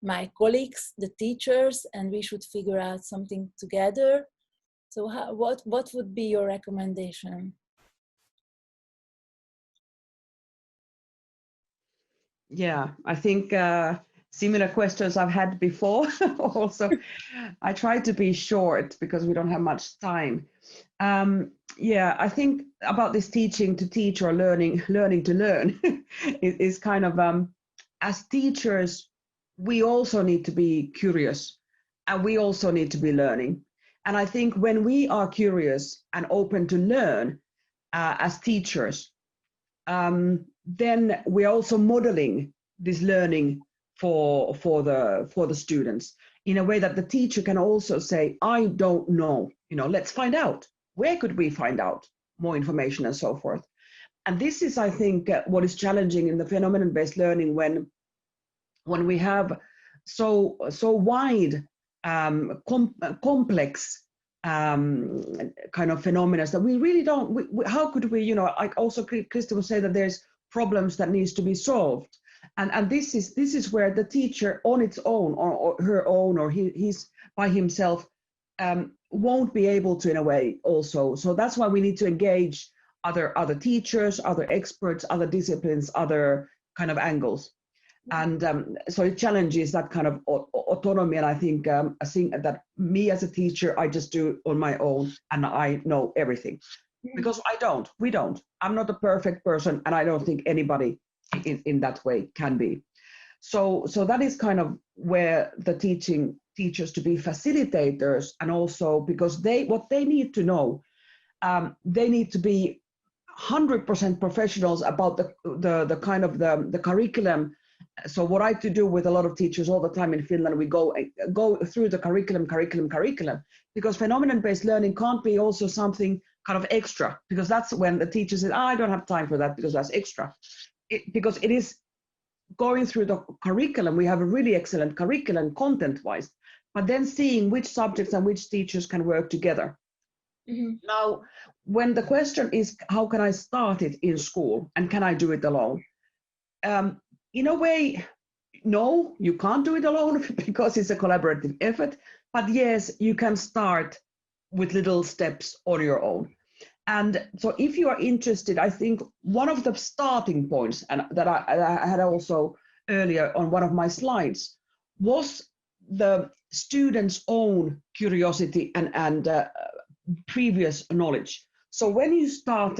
Speaker 1: my colleagues, the teachers, and we should figure out something together? So what would be your recommendation?
Speaker 4: Yeah, I think similar questions I've had before also. I try to be short because we don't have much time. Yeah, I think about this teaching to teach or learning to learn is kind of, as teachers, we also need to be curious and we also need to be learning. And I think when we are curious and open to learn as teachers, then we're also modeling this learning for the students in a way that the teacher can also say, I don't know, let's find out. where could we find out more information and so forth. And this is, I think, what is challenging in the phenomenon-based learning when we have so wide, complex kind of phenomena that we really don't. How could we? You know, like also Kristi will say that there's problems that needs to be solved, and this is where the teacher on its own or her own or he's by himself won't be able to in a way also. So that's why we need to engage other teachers, other experts, other disciplines, other kind of angles. And so it challenges that kind of autonomy. And I think that me as a teacher, I just do on my own and I know everything. Because we don't. I'm not a perfect person, and I don't think anybody in that way can be. So that is kind of where the teachers to be facilitators, and also because what they need to know, they need to be 100% professionals about the kind of the curriculum. So what I do with a lot of teachers all the time in Finland, we go through the curriculum, because phenomenon-based learning can't be also something kind of extra, because that's when the teacher says, I don't have time for that because that's extra. Because it is going through the curriculum, we have a really excellent curriculum content-wise, but then seeing which subjects and which teachers can work together. Mm-hmm. Now, when the question is, how can I start it in school and can I do it alone? In a way, no, you can't do it alone because it's a collaborative effort. But yes, you can start with little steps on your own. And so if you are interested, I think one of the starting points, and that I had also earlier on one of my slides, was the students' own curiosity and previous knowledge. So when you start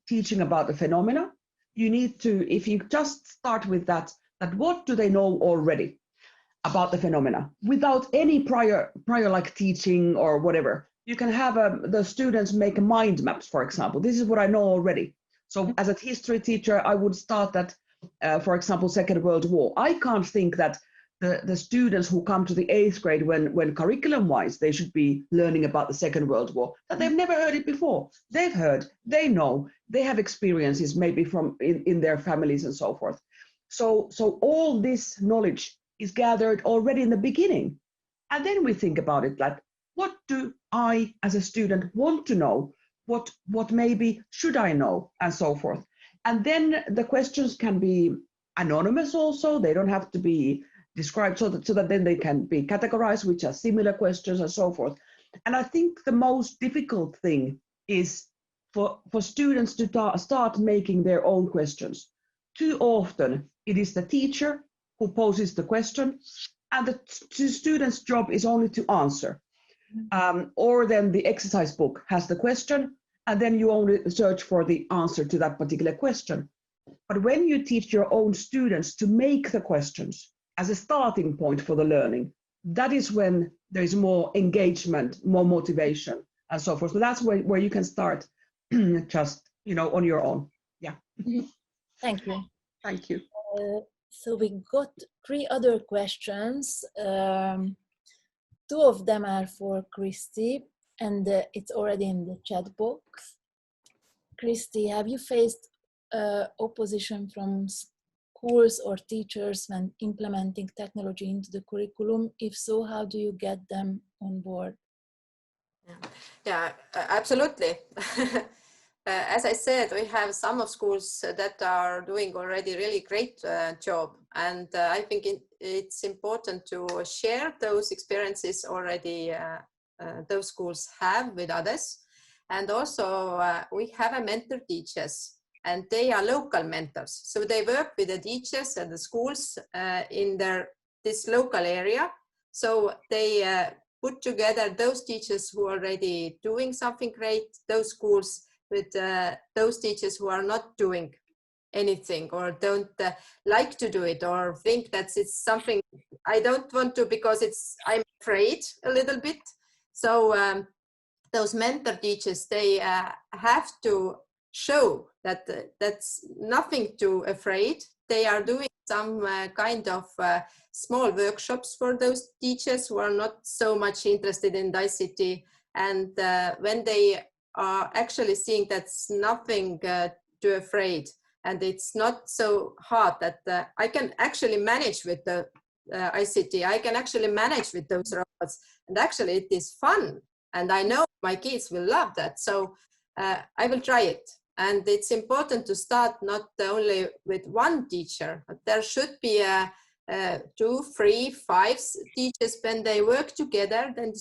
Speaker 4: teaching about the phenomena, you need to, if you just start with that what do they know already about the phenomena without any prior like teaching or whatever. You can have the students make mind maps, for example. This is what I know already. So as a history teacher, I would start that, for example, Second World War. I can't think that the students who come to the 8th grade when curriculum-wise they should be learning about the Second World War, that they've never heard it before. They've heard, they know, they have experiences maybe from in their families and so forth. So all this knowledge is gathered already in the beginning. And then we think about it like, what do I as a student want to know? What maybe should I know, and so forth. And then the questions can be anonymous also. They don't have to be described, so that then they can be categorized, which are similar questions and so forth. And I think the most difficult thing is for students to start making their own questions. Too often it is the teacher who poses the question, and the student's job is only to answer. Or then the exercise book has the question, and then you only search for the answer to that particular question. But when you teach your own students to make the questions as a starting point for the learning, that is when there is more engagement, more motivation, and so forth. So that's where you can start just, on your own. Yeah.
Speaker 1: Thank you.
Speaker 4: Thank you.
Speaker 1: So we got 3 other questions. 2 of them are for Kristi, and it's already in the chat box. Kristi, have you faced opposition from schools or teachers when implementing technology into the curriculum? If so, how do you get them on board?
Speaker 5: Yeah, absolutely. As I said, we have some of schools that are doing already really great job, and I think it's important to share those experiences already those schools have with others. And also we have a mentor teachers, and they are local mentors. So they work with the teachers and the schools in this local area. So they put together those teachers who are already doing something great, those schools with those teachers who are not doing anything or don't like to do it, or think that it's something I don't want to because I'm afraid a little bit. So those mentor teachers, they have to show that that's nothing to afraid. They are doing some kind of small workshops for those teachers who are not so much interested in ICT. And when they are actually seeing that's nothing too afraid, and it's not so hard that I can actually manage with the ICT. I can actually manage with those robots, and actually it is fun, and I know my kids will love that. So I will try it. And it's important to start not only with one teacher, but there should be 2, 3, 5 teachers. When they work together, then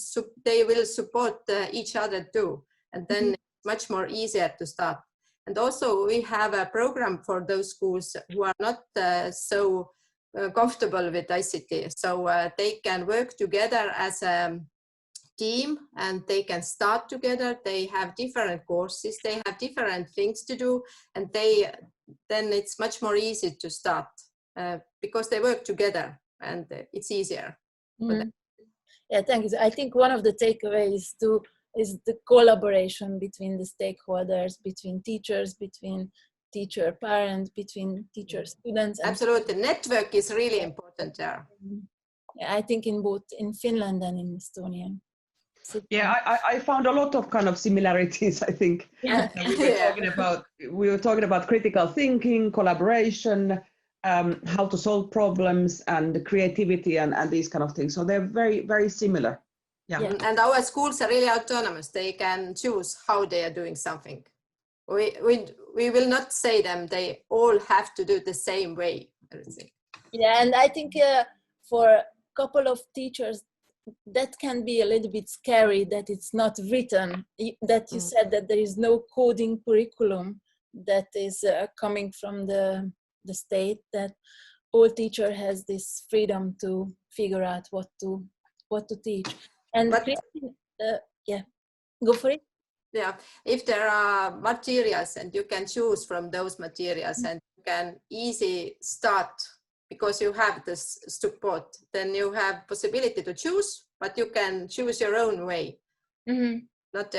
Speaker 5: they will support each other too. And then it's much more easier to start. And also we have a program for those schools who are not so comfortable with ICT. So they can work together as a team, and they can start together. They have different courses, they have different things to do, and then it's much more easy to start because they work together, and it's easier.
Speaker 1: Yeah, thank you. I think one of the takeaways too is the collaboration between the stakeholders, between teachers, between teacher parents, between teacher students.
Speaker 5: Absolutely, network is really important there.
Speaker 1: Yeah, I think in both in Finland and in Estonian.
Speaker 4: Yeah, I found a lot of kind of similarities, I think.
Speaker 1: Yeah.
Speaker 4: We were talking about critical thinking, collaboration, how to solve problems, and creativity, and these kind of things. So they're very, very similar. Yeah.
Speaker 5: And our schools are really autonomous. They can choose how they are doing something. We will not say them they all have to do the same way.
Speaker 1: Yeah, and I think for a couple of teachers, that can be a little bit scary that it's not written, that you said that there is no coding curriculum that is coming from the state, that all teacher has this freedom to figure out what to teach. And yeah, go for it.
Speaker 5: Yeah, if there are materials and you can choose from those materials and you can easily start because you have this support, then you have possibility to choose, but you can choose your own way. Not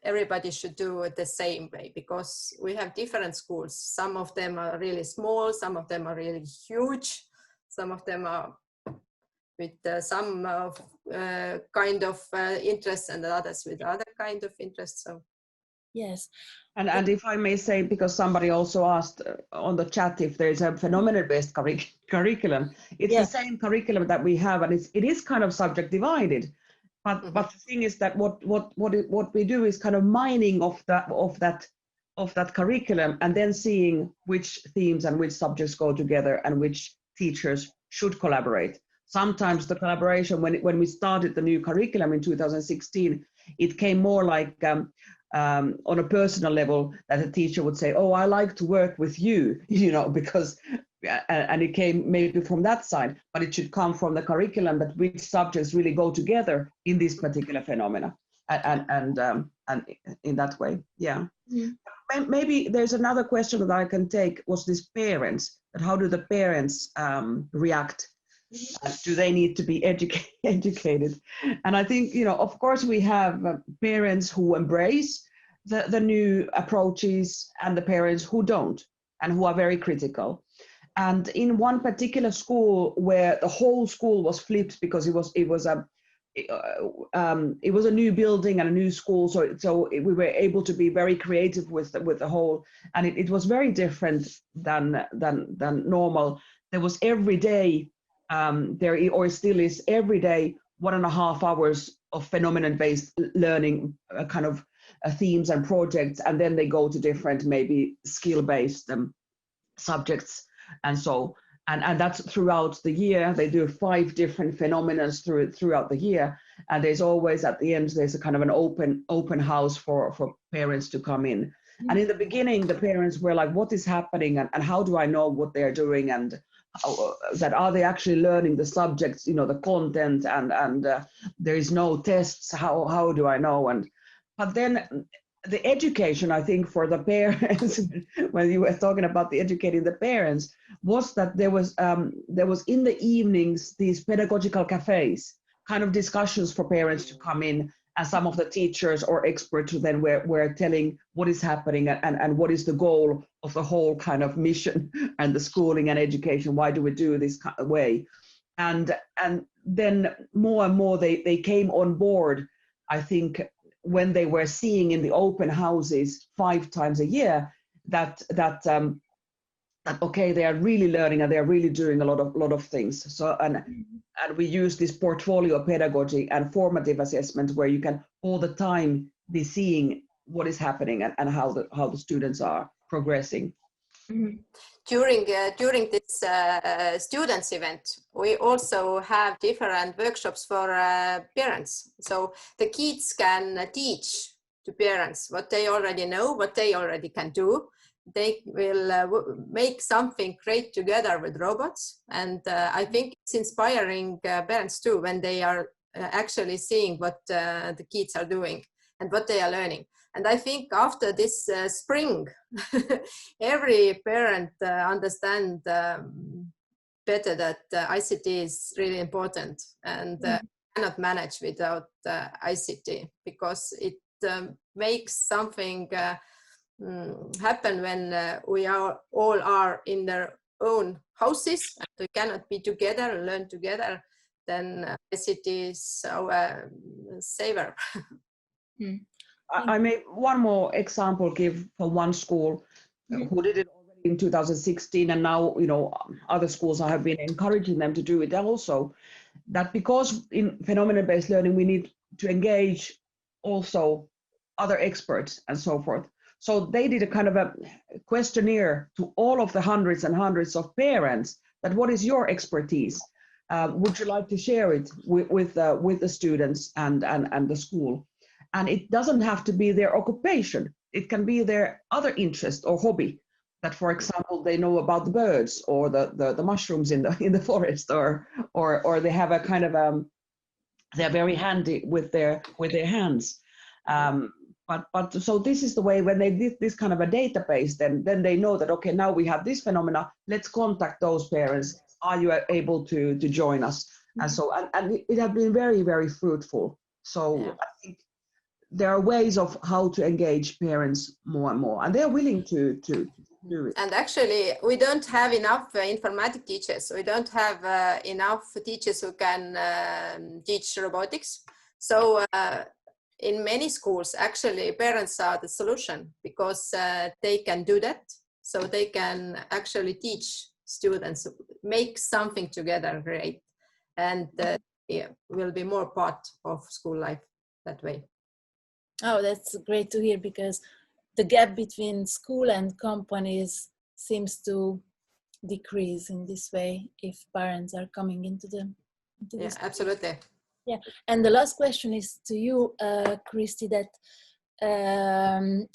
Speaker 5: everybody should do it the same way, because we have different schools. Some of them are really small, some of them are really huge, some of them are with some kind of interests, and others with other kind of interests. So
Speaker 1: yes.
Speaker 4: And if I may say, because somebody also asked on the chat if there's a phenomenon-based curriculum, it's the same curriculum that we have, and it is kind of subject divided. But the thing is that what we do is kind of mining of that curriculum, and then seeing which themes and which subjects go together and which teachers should collaborate. Sometimes the collaboration, when we started the new curriculum in 2016, it came more like on a personal level, that a teacher would say, "Oh, I like to work with you," because, and it came maybe from that side, but it should come from the curriculum, that which subjects really go together in this particular phenomena, and in that way, yeah. Maybe there's another question that I can take, was this parents, that how do the parents react? Do they need to be educated? And I think, of course, we have parents who embrace the new approaches, and the parents who don't, and who are very critical. And in one particular school where the whole school was flipped, because it was a new building and a new school, so we were able to be very creative with the whole, and it was very different than normal. There was every day. Or still is every day 1.5 hours of phenomenon-based learning, kind of themes and projects, and then they go to different maybe skill-based subjects, and so and that's throughout the year. They do 5 different phenomena throughout the year, and there's always at the end there's a kind of an open house for parents to come in. And in the beginning, the parents were like, "What is happening, and how do I know what they're doing, and that are they actually learning the subjects, the content, and there is no tests, how do I know?" But then the education, I think, for the parents, when you were talking about the educating the parents, was that there was in the evenings these pedagogical cafes, kind of discussions for parents to come in, and some of the teachers or experts who then were telling what is happening, and what is the goal of the whole kind of mission and the schooling and education. Why do we do this kind of way? And then more and more they came on board, I think, when they were seeing in the open houses 5 times a year that okay, they are really learning and they are really doing a lot of things. So and we use this portfolio pedagogy and formative assessment where you can all the time be seeing what is happening and how the students are progressing.
Speaker 5: During this students event, we also have different workshops for parents. So the kids can teach to parents what they already know, what they already can do. They will make something great together with robots. And I think it's inspiring parents too when they are actually seeing what the kids are doing and what they are learning. And I think after this spring, every parent understand better that ICT is really important and cannot manage without ICT, because it makes something happen when we are all in their own houses and we cannot be together and learn together. Then ICT is our saver.
Speaker 4: I made one more example give for one school who did it already in 2016, and now other schools have been encouraging them to do it also. That because in phenomenon-based learning we need to engage also other experts and so forth. So they did a kind of a questionnaire to all of the hundreds and hundreds of parents that what is your expertise? Would you like to share it with the students and the school? And it doesn't have to be their occupation. It can be their other interest or hobby. That, for example, they know about the birds or the mushrooms in the forest, or they have a kind of they're very handy with their hands. But so this is the way when they did this kind of a database, then they know that okay, now we have this phenomena. Let's contact those parents. Are you able to join us? And so and it has been very, very fruitful. So I think there are ways of how to engage parents more and more, and they're willing to do it.
Speaker 5: And actually, we don't have enough informatic teachers. We don't have enough teachers who can teach robotics. So in many schools, actually, parents are the solution because they can do that. So they can actually teach students, make something together great, and will be more part of school life that way.
Speaker 1: Oh, that's great to hear, because the gap between school and companies seems to decrease in this way if parents are coming into
Speaker 5: yeah, absolutely.
Speaker 1: Yeah, and the last question is to you, Kristi, that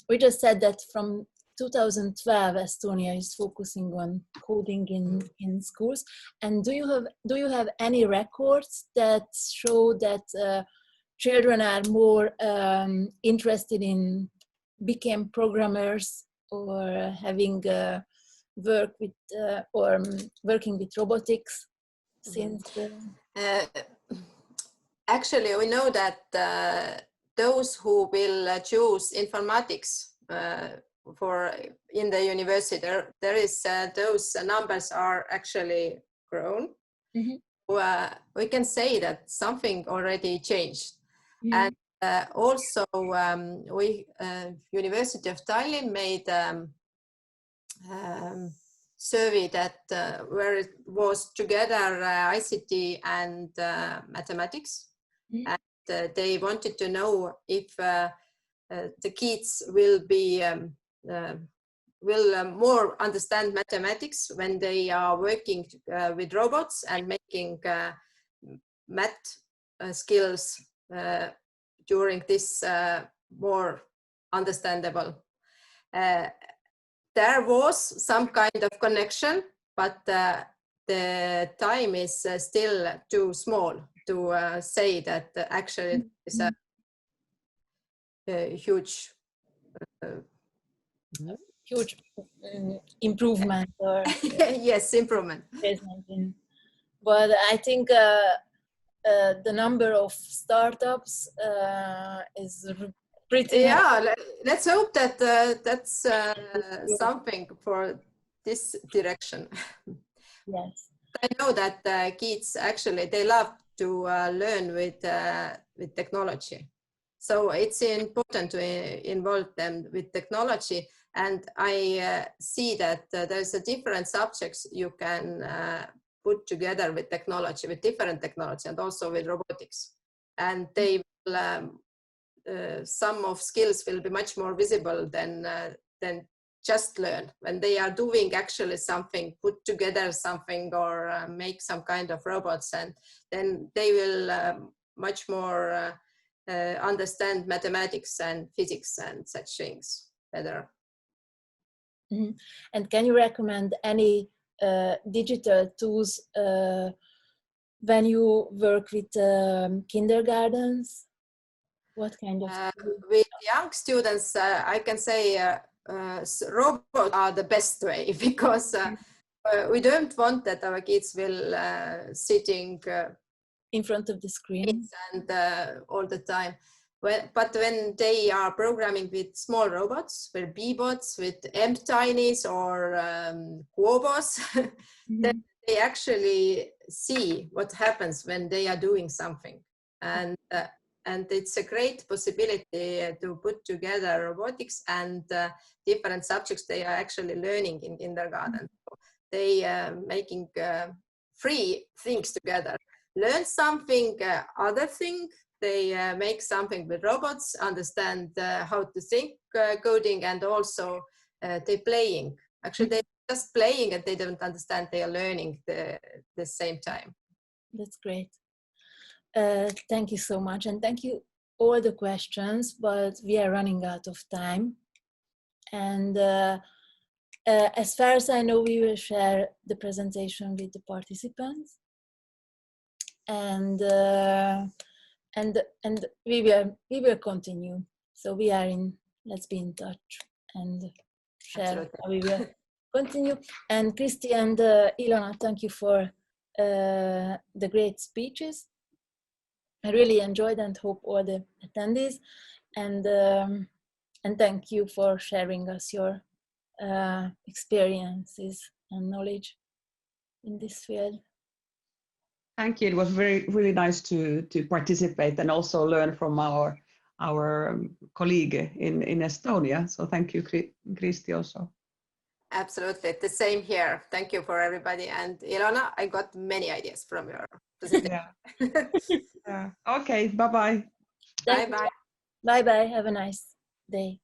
Speaker 1: we just said that from 2012 Estonia is focusing on coding in schools, and do you have any records that show that children are more interested in become programmers or having work with or working with robotics since
Speaker 5: actually we know that those who will choose informatics for in the university, there is those numbers are actually grown. We can say that something already changed. And also University of Tallinn made survey that where it was together ICT and mathematics, and they wanted to know if the kids will be will more understand mathematics when they are working with robots and making math skills during this more understandable. There was some kind of connection, but the time is still too small to say that actually it's a huge
Speaker 1: improvement or
Speaker 5: yes, improvement.
Speaker 1: But I think the number of startups is pretty.
Speaker 5: Yeah, let's hope that that's something for this direction.
Speaker 1: Yes,
Speaker 5: I know that kids actually they love to learn with technology, So it's important to involve them with technology. And I see that there's a different subjects you can put together with technology, with different technology, and also with robotics. And they will, some of skills will be much more visible than just learn. When they are doing actually something, put together something, or make some kind of robots, and then they will much more understand mathematics and physics and such things better.
Speaker 1: Mm-hmm. And can you recommend any digital tools when you work with kindergartens? What kind of
Speaker 5: with young students, I can say robots are the best way, because we don't want that our kids will sitting
Speaker 1: in front of the screen
Speaker 5: and all the time. But when they are programming with small robots, with B-bots, with M-Tinies or Quobos, then they actually see what happens when they are doing something. And it's a great possibility to put together robotics and different subjects they are actually learning in kindergarten. So they are making 3 things together. Learn something, other thing, they make something with robots, understand how to think coding, and also they're playing. Actually, they're just playing and they don't understand they are learning the same time.
Speaker 1: That's great. Thank you so much, and thank you all the questions, but we are running out of time. And as far as I know, we will share the presentation with the participants. And we will continue. So we are in, let's be in touch and share how we will continue. And Kristi and Ilona, thank you for the great speeches. I really enjoyed and hope all the attendees. And thank you for sharing us your experiences and knowledge in this field.
Speaker 4: Thank you. It was really nice to participate and also learn from our colleague in Estonia. So thank you, Kristi, also.
Speaker 5: Absolutely, the same here. Thank you for everybody. And Ilona, I got many ideas from your presentation.
Speaker 4: Yeah. Yeah. Okay. Bye-bye.
Speaker 5: Bye-bye.
Speaker 1: Bye-bye. Have a nice day.